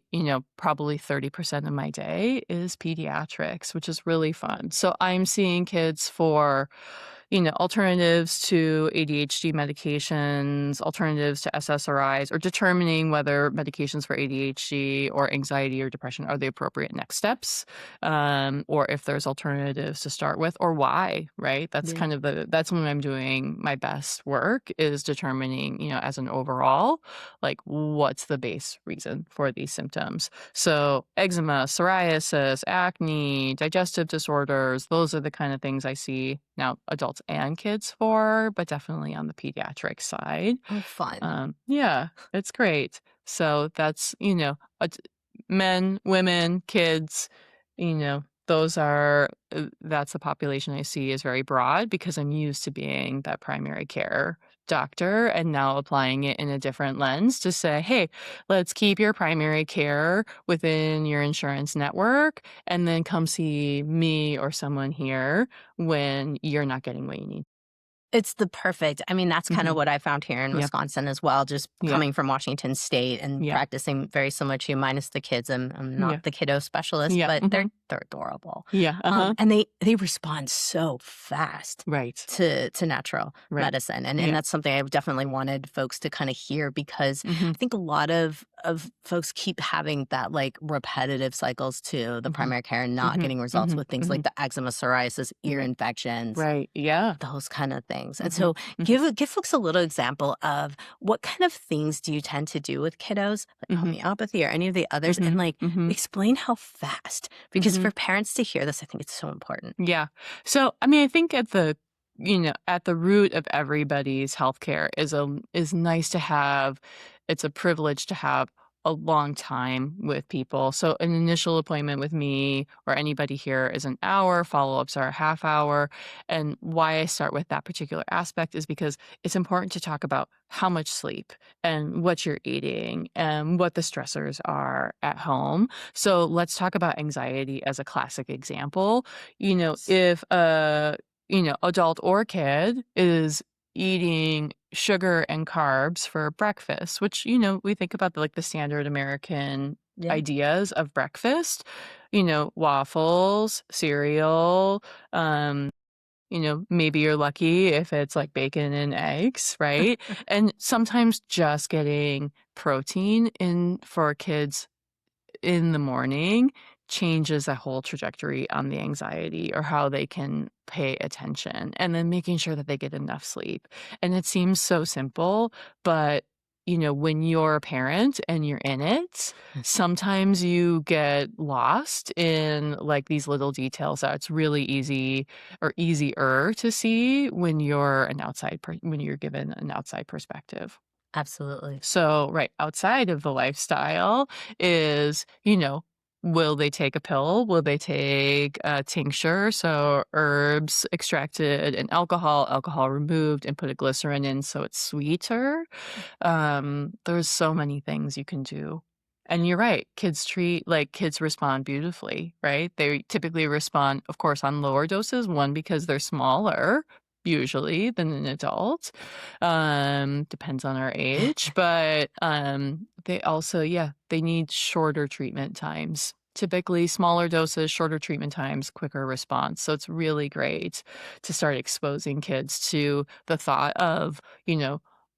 probably 30% of my day is pediatrics, which is really fun. So I'm seeing kids for alternatives to ADHD medications, alternatives to SSRIs, or determining whether medications for ADHD or anxiety or depression are the appropriate next steps, or if there's alternatives to start with, or why, right? That's Yeah. kind of that's when I'm doing my best work, is determining, as an overall, like, what's the base reason for these symptoms. So eczema, psoriasis, acne, digestive disorders, those are the kind of things I see now adults and kids for, but definitely on the pediatric side. Oh, fun. Yeah, it's great. So that's, men, women, kids, those are, that's the population I see is very broad, because I'm used to being that primary care doctor and now applying it in a different lens to say, hey, let's keep your primary care within your insurance network and then come see me or someone here when you're not getting what you need. It's the perfect. I mean, that's kind of Mhm. what I found here in Yep. Wisconsin as well, just Yeah. coming from Washington State and Yeah. practicing very similar to you, minus the kids. I'm Yeah. not the kiddo specialist, Yeah. but they're adorable. Yeah. And they respond so fast Right. to natural Right. medicine. And Yeah. that's something I definitely wanted folks to kind of hear, because I Mhm. think a lot of folks keep having that like repetitive cycles to the Mhm. primary care and not Mhm. getting results Mhm. with things like Mhm. the eczema, psoriasis, ear Right. infections, Right. Yeah. those kind of things. And Mhm. so Mhm. give folks a little example of what kind of things do you tend to do with kiddos, like Mhm. homeopathy or any of the others, and Mhm. like Mhm. explain how fast, because Mhm. for parents to hear this, I think it's so important. Yeah. So, I mean, I think at the root of everybody's healthcare is nice to have. It's a privilege to have a long time with people. So an initial appointment with me or anybody here is an hour, follow-ups are a half hour. And why I start with that particular aspect is because it's important to talk about how much sleep and what you're eating and what the stressors are at home. So let's talk about anxiety as a classic example. If a adult or kid is eating sugar and carbs for breakfast, which we think about the standard American Yeah. ideas of breakfast, waffles, cereal, maybe you're lucky if it's like bacon and eggs, right? And sometimes just getting protein in for kids in the morning changes the whole trajectory on the anxiety or how they can pay attention, and then making sure that they get enough sleep. And it seems so simple, but when you're a parent and you're in it, sometimes you get lost in like these little details that it's really easy or easier to see when you're when you're given an outside perspective. Absolutely. So, right outside of the lifestyle is, will they take a pill? Will they take a tincture? So, herbs extracted and alcohol removed, and put a glycerin in so it's sweeter. There's so many things you can do. And you're right, kids respond beautifully, right? They typically respond, of course, on lower doses, one, because they're smaller, usually, than an adult. Depends on our age, but they also, they need shorter treatment times. Typically smaller doses, shorter treatment times, quicker response. So it's really great to start exposing kids to the thought of,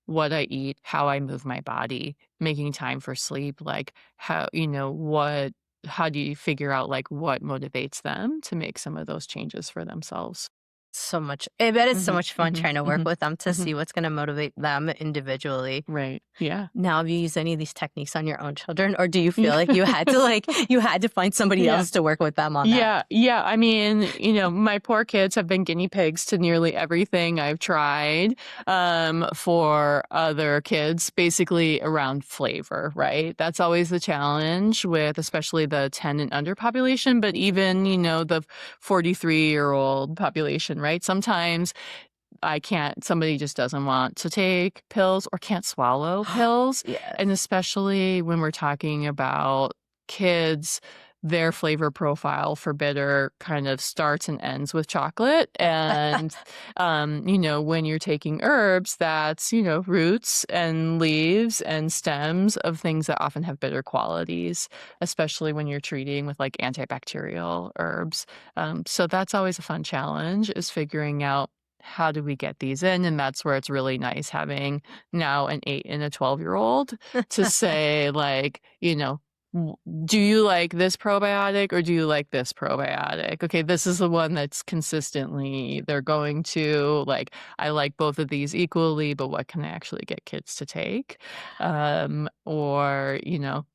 what I eat, how I move my body, making time for sleep, like how do you figure out like what motivates them to make some of those changes for themselves? So much. I bet it's so Mhm. much fun Mhm. trying to work Mhm. with them to Mhm. see what's going to motivate them individually. Right. Yeah. Now, have you used any of these techniques on your own children, or do you feel like you had to find somebody Yeah. else to work with them on that? Yeah, yeah. I mean, my poor kids have been guinea pigs to nearly everything I've tried for other kids, basically around flavor, right? That's always the challenge with especially the 10 and under population, but even, the 43-year-old population, right? Sometimes somebody just doesn't want to take pills or can't swallow pills. Yes. And especially when we're talking about kids their flavor profile for bitter kind of starts and ends with chocolate. And, when you're taking herbs, that's, roots and leaves and stems of things that often have bitter qualities, especially when you're treating with like antibacterial herbs. So that's always a fun challenge, is figuring out how do we get these in? And that's where it's really nice having now an 8 and a 12-year-old to say, like, do you like this probiotic or do you like this probiotic? Okay, this is the one that's consistently they're going to, like, I like both of these equally, but what can I actually get kids to take? Or,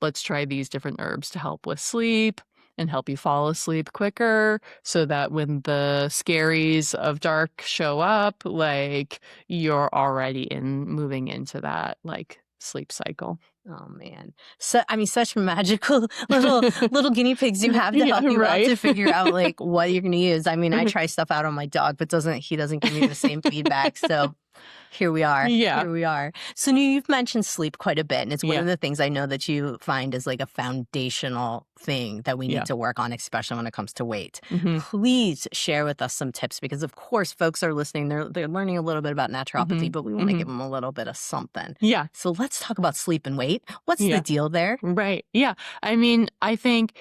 let's try these different herbs to help with sleep and help you fall asleep quicker, so that when the scaries of dark show up, like, you're already moving into that like sleep cycle. Oh man. So I mean, such magical little guinea pigs you have to help you out to figure out like what you're gonna use. I mean, I try stuff out on my dog, but he doesn't give me the same feedback. So here we are. Yeah. Here we are. So you've mentioned sleep quite a bit, and it's one of Yeah. the things I know that you find is like a foundational thing that we need Yeah. to work on, especially when it comes to weight. Mhm. Please share with us some tips, because of course folks are listening. They're learning a little bit about naturopathy, but we want to give them a little bit of something. Yeah. So let's talk about sleep and weight. What's Yeah. the deal there? Right. Yeah. I mean, I think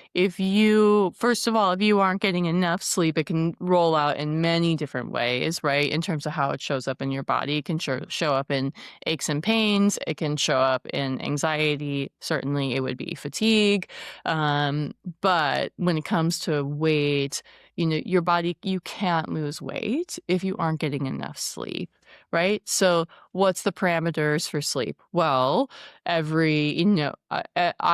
first of all, if you aren't getting enough sleep, it can roll out in many different ways, right? In terms of how it shows up in your body, it can show up in aches and pains. It can show up in anxiety. Certainly, it would be fatigue. But when it comes to weight, your body, you can't lose weight if you aren't getting enough sleep, right? So what's the parameters for sleep? Well, I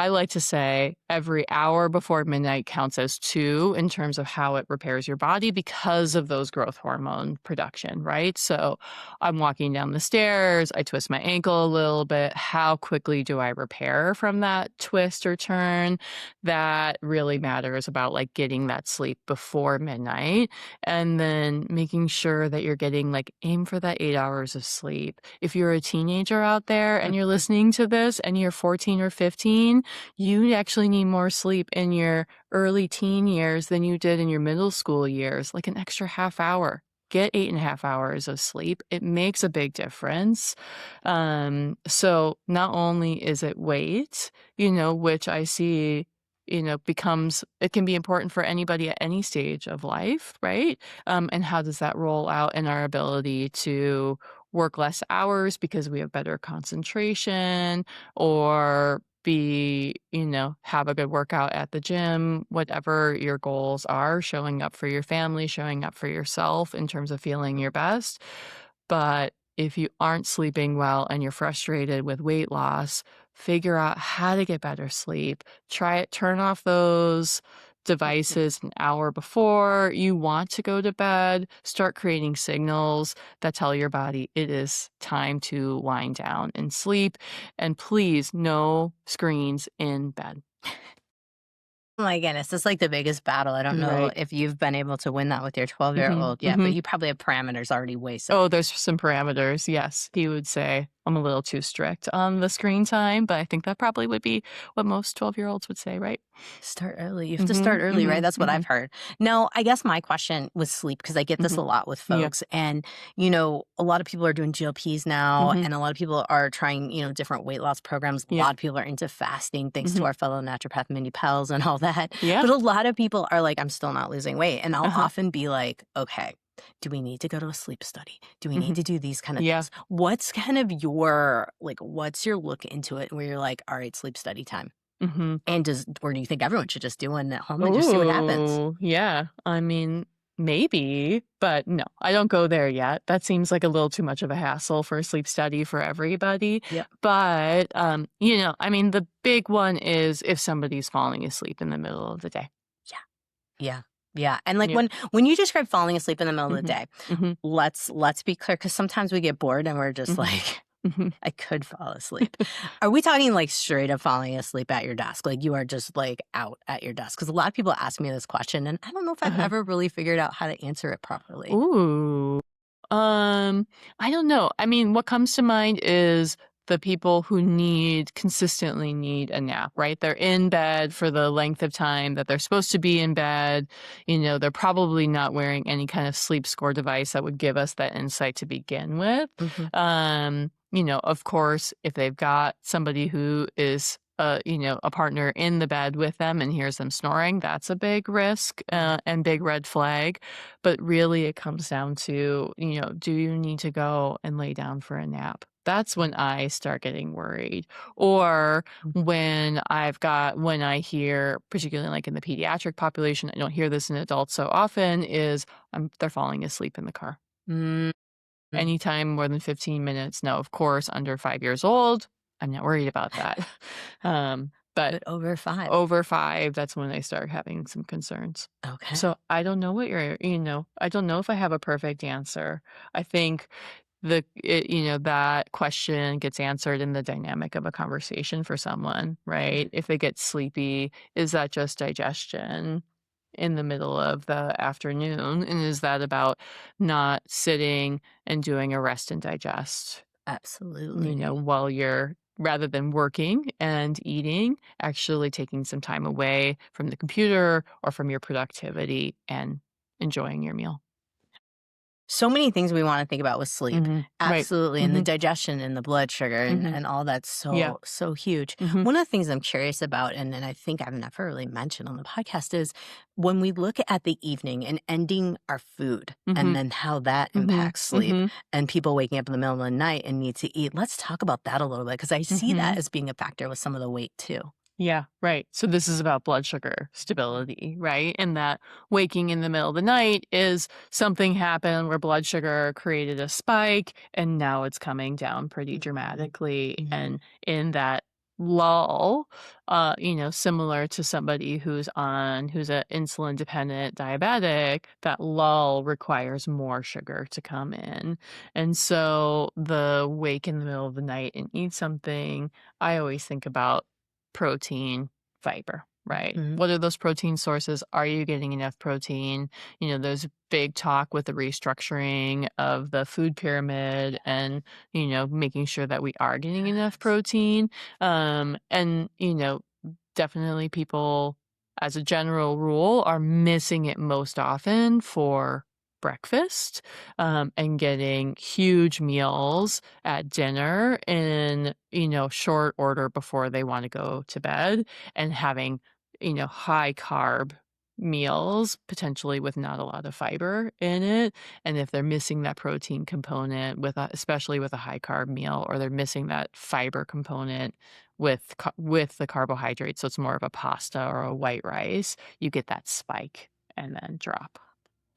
like to say every hour before midnight counts as 2 in terms of how it repairs your body because of those growth hormone production, right? So I'm walking down the stairs, I twist my ankle a little bit. How quickly do I repair from that twist or turn? That really matters about like getting that sleep before midnight, and then making sure that you're getting aim for that 8 hours of sleep. If you're a teenager out there and you're listening to this and you're 14 or 15, you actually need more sleep in your early teen years than you did in your middle school years, like an extra half hour. Get 8.5 hours of sleep. It makes a big difference. So not only is it weight, which I see, it can be important for anybody at any stage of life, right? And how does that roll out in our ability to work less hours because we have better concentration, or have a good workout at the gym, whatever your goals are, showing up for your family, showing up for yourself in terms of feeling your best. But if you aren't sleeping well and you're frustrated with weight loss, figure out how to get better sleep. Try it, turn off those devices an hour before you want to go to bed. Start creating signals that tell your body it is time to wind down and sleep. And please, no screens in bed. Oh my goodness, it's like the biggest battle. I don't know Right. if you've been able to win that with your 12-year-old yet, but you probably have parameters already way set. Oh, there's some parameters. Yes. He would say I'm a little too strict on the screen time, but I think that probably would be what most 12-year-olds would say, right? Start early. You have to start early, right? That's what I've heard. Now, I guess my question was sleep, because I get this a lot with Yeah. folks. And, a lot of people are doing GLPs now, and a lot of people are trying, different weight loss programs. A Yeah. lot of people are into fasting, thanks to our fellow naturopath mini pals and all that. Yeah. But a lot of people are like, I'm still not losing weight. And I'll often be like, okay, do we need to go to a sleep study? Do we need to do these kind of Yeah. things? What's kind of what's your look into it where you're like, all right, sleep study time? And or do you think everyone should just do one at home and just see what happens? Ooh, yeah. I mean, maybe, but no, I don't go there yet. That seems like a little too much of a hassle for a sleep study for everybody. Yep. But, I mean, the big one is if somebody's falling asleep in the middle of the day. Yeah. Yeah. And Yeah. when you describe falling asleep in the middle of the day, Mhm. let's be clear, because sometimes we get bored and we're just like, I could fall asleep. Are we talking like straight up falling asleep at your desk? Like you are just like out at your desk? Because a lot of people ask me this question, and I don't know if I've ever really figured out how to answer it properly. Ooh. I don't know. I mean, what comes to mind is the people who consistently need a nap, right? They're in bed for the length of time that they're supposed to be in bed. They're probably not wearing any kind of sleep score device that would give us that insight to begin with. Of course, if they've got somebody who is a partner in the bed with them and hears them snoring, that's a big risk and big red flag. But really it comes down to, do you need to go and lay down for a nap? That's when I start getting worried. Or when I hear, particularly like in the pediatric population, I don't hear this in adults so often, is they're falling asleep in the car. Anytime more than 15 minutes. Now, of course, under 5 years old, I'm not worried about that. But over 5. Over 5, that's when I start having some concerns. Okay. So I don't know I don't know if I have a perfect answer. I think that question gets answered in the dynamic of a conversation for someone, right? If they get sleepy, is that just digestion in the middle of the afternoon? And is that about not sitting and doing a rest and digest? Absolutely. While you're, rather than working and eating, actually taking some time away from the computer or from your productivity and enjoying your meal. So many things we want to think about with sleep. Absolutely. Right. And the digestion and the blood sugar and all that's so huge. One of the things I'm curious about, and I think I've never really mentioned on the podcast, is when we look at the evening and ending our food and then how that impacts sleep and people waking up in the middle of the night and need to eat. Let's talk about that a little bit, because I see that as being a factor with some of the weight too. Yeah, right. So this is about blood sugar stability, right? And that waking in the middle of the night is something happened where blood sugar created a spike and now it's coming down pretty dramatically. And in that lull, similar to somebody who's an insulin dependent diabetic, that lull requires more sugar to come in. And so the wake in the middle of the night and eat something, I always think about protein, fiber, right? What are those protein sources? Are you getting enough protein? There's big talk with the restructuring of the food pyramid and, making sure that we are getting enough protein. Definitely people, as a general rule, are missing it most often for breakfast and getting huge meals at dinner in short order before they want to go to bed, and having high carb meals potentially with not a lot of fiber in it. And if they're missing that protein component especially with a high carb meal, or they're missing that fiber component with the carbohydrates, so it's more of a pasta or a white rice, you get that spike and then drop.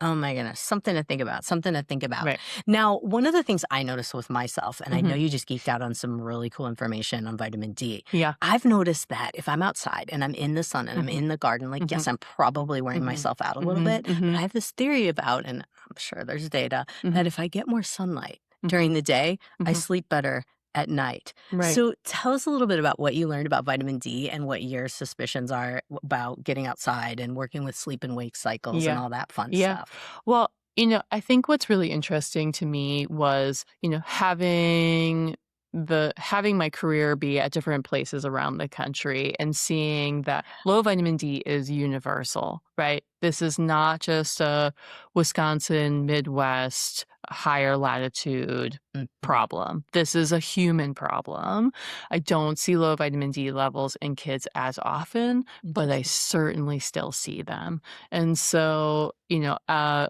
Oh my goodness. Something to think about. Right. Now, one of the things I noticed with myself, and I know you just geeked out on some really cool information on vitamin D. Yeah. I've noticed that if I'm outside and I'm in the sun and I'm in the garden, yes, I'm probably wearing myself out a little bit. But I have this theory about, and I'm sure there's data, that if I get more sunlight during the day, I sleep better at night. Right. So tell us a little bit about what you learned about vitamin D and what your suspicions are about getting outside and working with sleep and wake cycles and all that fun stuff. Well, I think what's really interesting to me was, having my career be at different places around the country and seeing that low vitamin D is universal, right? This is not just a Wisconsin, Midwest, higher latitude problem. This is a human problem. I don't see low vitamin D levels in kids as often, but I certainly still see them. And so, a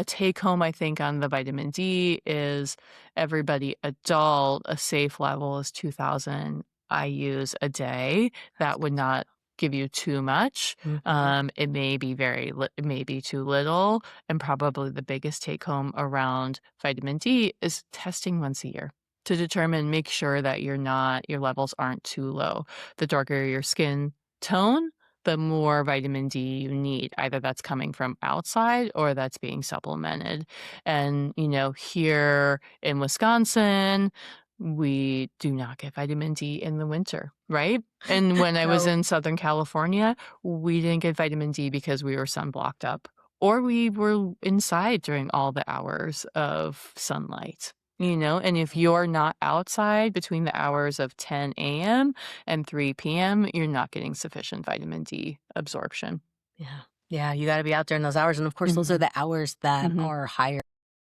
take home, I think, on the vitamin D is everybody adult, a safe level is 2,000 IUs a day. That would not give you too much. It may be it may be too little. And probably the biggest take home around vitamin D is testing once a year to make sure that your levels aren't too low. The darker your skin tone, the more vitamin D you need. Either that's coming from outside or that's being supplemented. And, here in Wisconsin, we do not get vitamin D in the winter, right? And when I was in Southern California, we didn't get vitamin D because we were sunblocked up, or we were inside during all the hours of sunlight. And if you're not outside between the hours of 10 a.m. and 3 p.m., you're not getting sufficient vitamin D absorption. Yeah. Yeah. You got to be out there in those hours. And of course, those are the hours that are higher,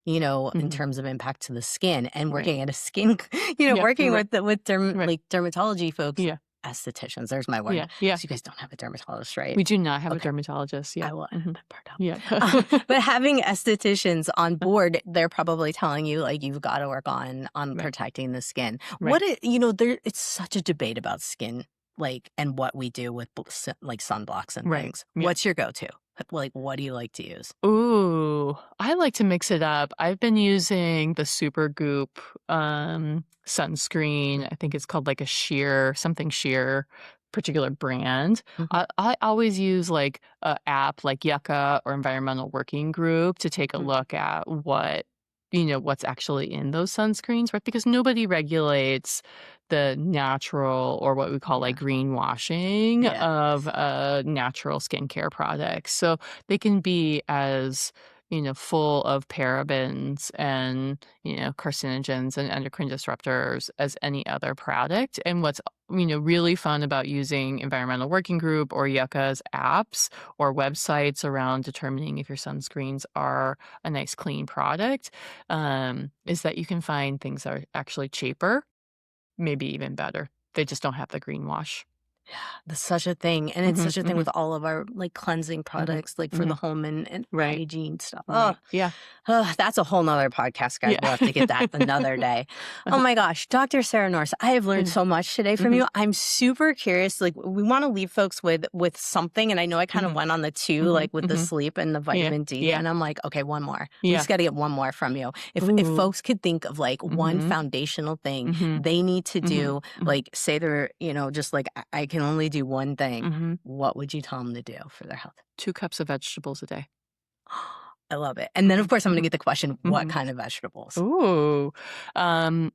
in terms of impact to the skin, and working at a skin, working right, with right. like dermatology folks, Yeah, estheticians, there's my word. yeah. So you guys don't have a dermatologist, right? We do not have a Okay. dermatologist. Yeah. I will edit that part out. Yeah. But having estheticians on board, they're probably telling you like you've got to work on Right. protecting the skin. Right. It's such a debate about skin, like, and what we do with like sunblocks and Right. things. Yeah. What's your go-to? Like, what do you like to use? Ooh, I like to mix it up. I've been using the Supergoop sunscreen. I think it's called like a something sheer particular brand. Mhm. I always use like a app like Yucca or Environmental Working Group to take a Mhm. look at what's actually in those sunscreens, right? Because nobody regulates the natural, or what we call like greenwashing Yeah. of natural skincare products. So they can be as full of parabens and carcinogens and endocrine disruptors as any other product. And what's really fun about using Environmental Working Group or Yucca's apps or websites around determining if your sunscreens are a nice clean product, is that you can find things that are actually cheaper, maybe even better. They just don't have the greenwash. That's such a thing. And it's such a thing Mhm. with all of our like cleansing products, like for the Mhm. home and Right. hygiene stuff. Right. Yeah. That's a whole nother podcast, guys. Yeah. We'll have to get that another day. Oh my gosh, Dr. Sara Norris, I have learned so much today from you. I'm super curious. Like, we want to leave folks with something, and I know I kind of went on the two, like with the sleep and the vitamin D, Yeah. and I'm like, okay, one more. We Yeah. just got to get one more from you. If Ooh. folks could think of like one foundational thing they need to do, like say they're just like I can only do one thing, what would you tell them to do for their health? 2 cups of vegetables a day. I love it. And then, of course, I'm going to get the question, what kind of vegetables? Ooh. A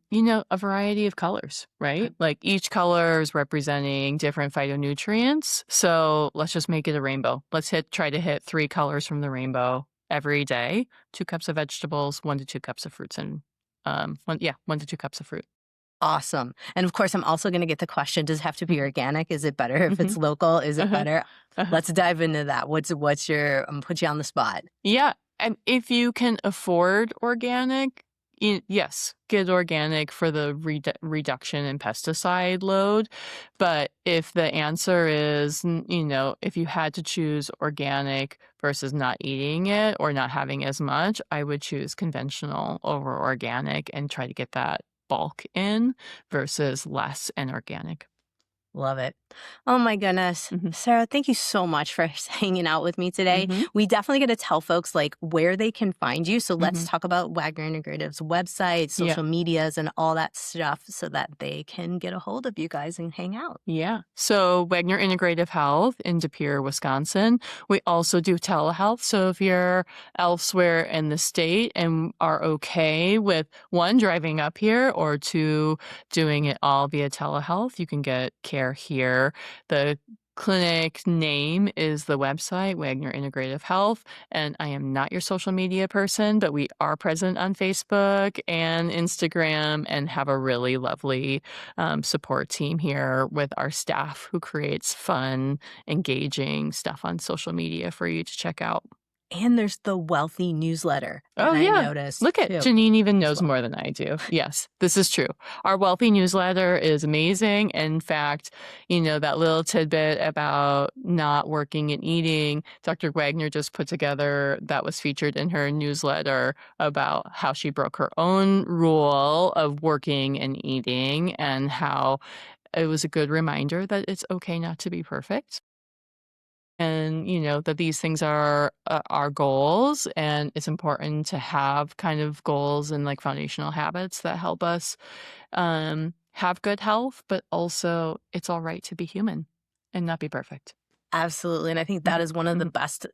variety of colors, right? Like each color is representing different phytonutrients. So let's just make it a rainbow. Let's try to hit 3 colors from the rainbow every day. 2 cups of vegetables, 1 to 2 cups of fruits, and 1 to 2 cups of fruit. Awesome. And of course, I'm also going to get the question, does it have to be organic? Is it better if it's local? Is it better? Let's dive into that. What's your, I'm put you on the spot. Yeah. And if you can afford organic, yes, get organic for the reduction in pesticide load. But if the answer is, if you had to choose organic versus not eating it or not having as much, I would choose conventional over organic and try to get that bulk in versus less and organic. Love it. Oh my goodness. Sara, thank you so much for hanging out with me today. We definitely got to tell folks like where they can find you. So let's talk about Wagner Integrative's website, social medias, and all that stuff so that they can get a hold of you guys and hang out. Yeah. So Wagner Integrative Health in De Pere, Wisconsin. We also do telehealth. So if you're elsewhere in the state and are okay with 1, driving up here, or 2, doing it all via telehealth, you can get care here. The clinic name is the website, Wagner Integrative Health. And I am not your social media person, but we are present on Facebook and Instagram and have a really lovely support team here with our staff who creates fun, engaging stuff on social media for you to check out. And there's the Wealthy newsletter. Oh, I yeah. noticed. Look at too. Jannine even knows more than I do. Yes, this is true. Our Wealthy newsletter is amazing. In fact, that little tidbit about not working and eating, Dr. Wagner just put together, that was featured in her newsletter, about how she broke her own rule of working and eating and how it was a good reminder that it's okay not to be perfect. And that these things are our goals, and it's important to have kind of goals and like foundational habits that help us have good health, but also it's all right to be human and not be perfect. Absolutely. And I think that is one of the best,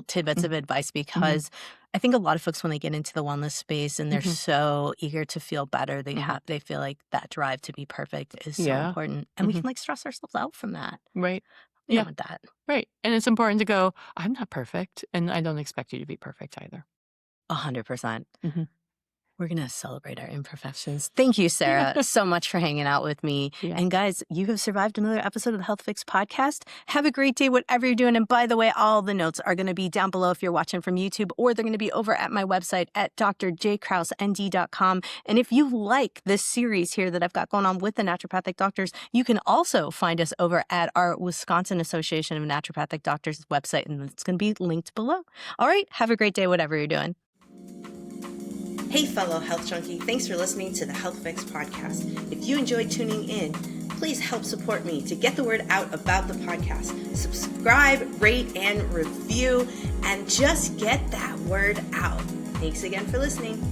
tidbits of advice, because I think a lot of folks, when they get into the wellness space and they're so eager to feel better, they feel like that drive to be perfect is so important. And we can like stress ourselves out from that. Right. We don't want that. Right. And it's important to go, I'm not perfect, and I don't expect you to be perfect either. 100%. We're going to celebrate our imperfections. Thank you, Sara, so much for hanging out with me. Yeah. And guys, you have survived another episode of the Health Fix podcast. Have a great day, whatever you're doing. And by the way, all the notes are going to be down below if you're watching from YouTube, or they're going to be over at my website at drjkrausend.com. And if you like this series here that I've got going on with the naturopathic doctors, you can also find us over at our Wisconsin Association of Naturopathic Doctors website, and it's going to be linked below. All right, have a great day, whatever you're doing. Hey, fellow health junkie, thanks for listening to the Health Fix podcast. If you enjoyed tuning in, please help support me to get the word out about the podcast. Subscribe, rate, and review, and just get that word out. Thanks again for listening.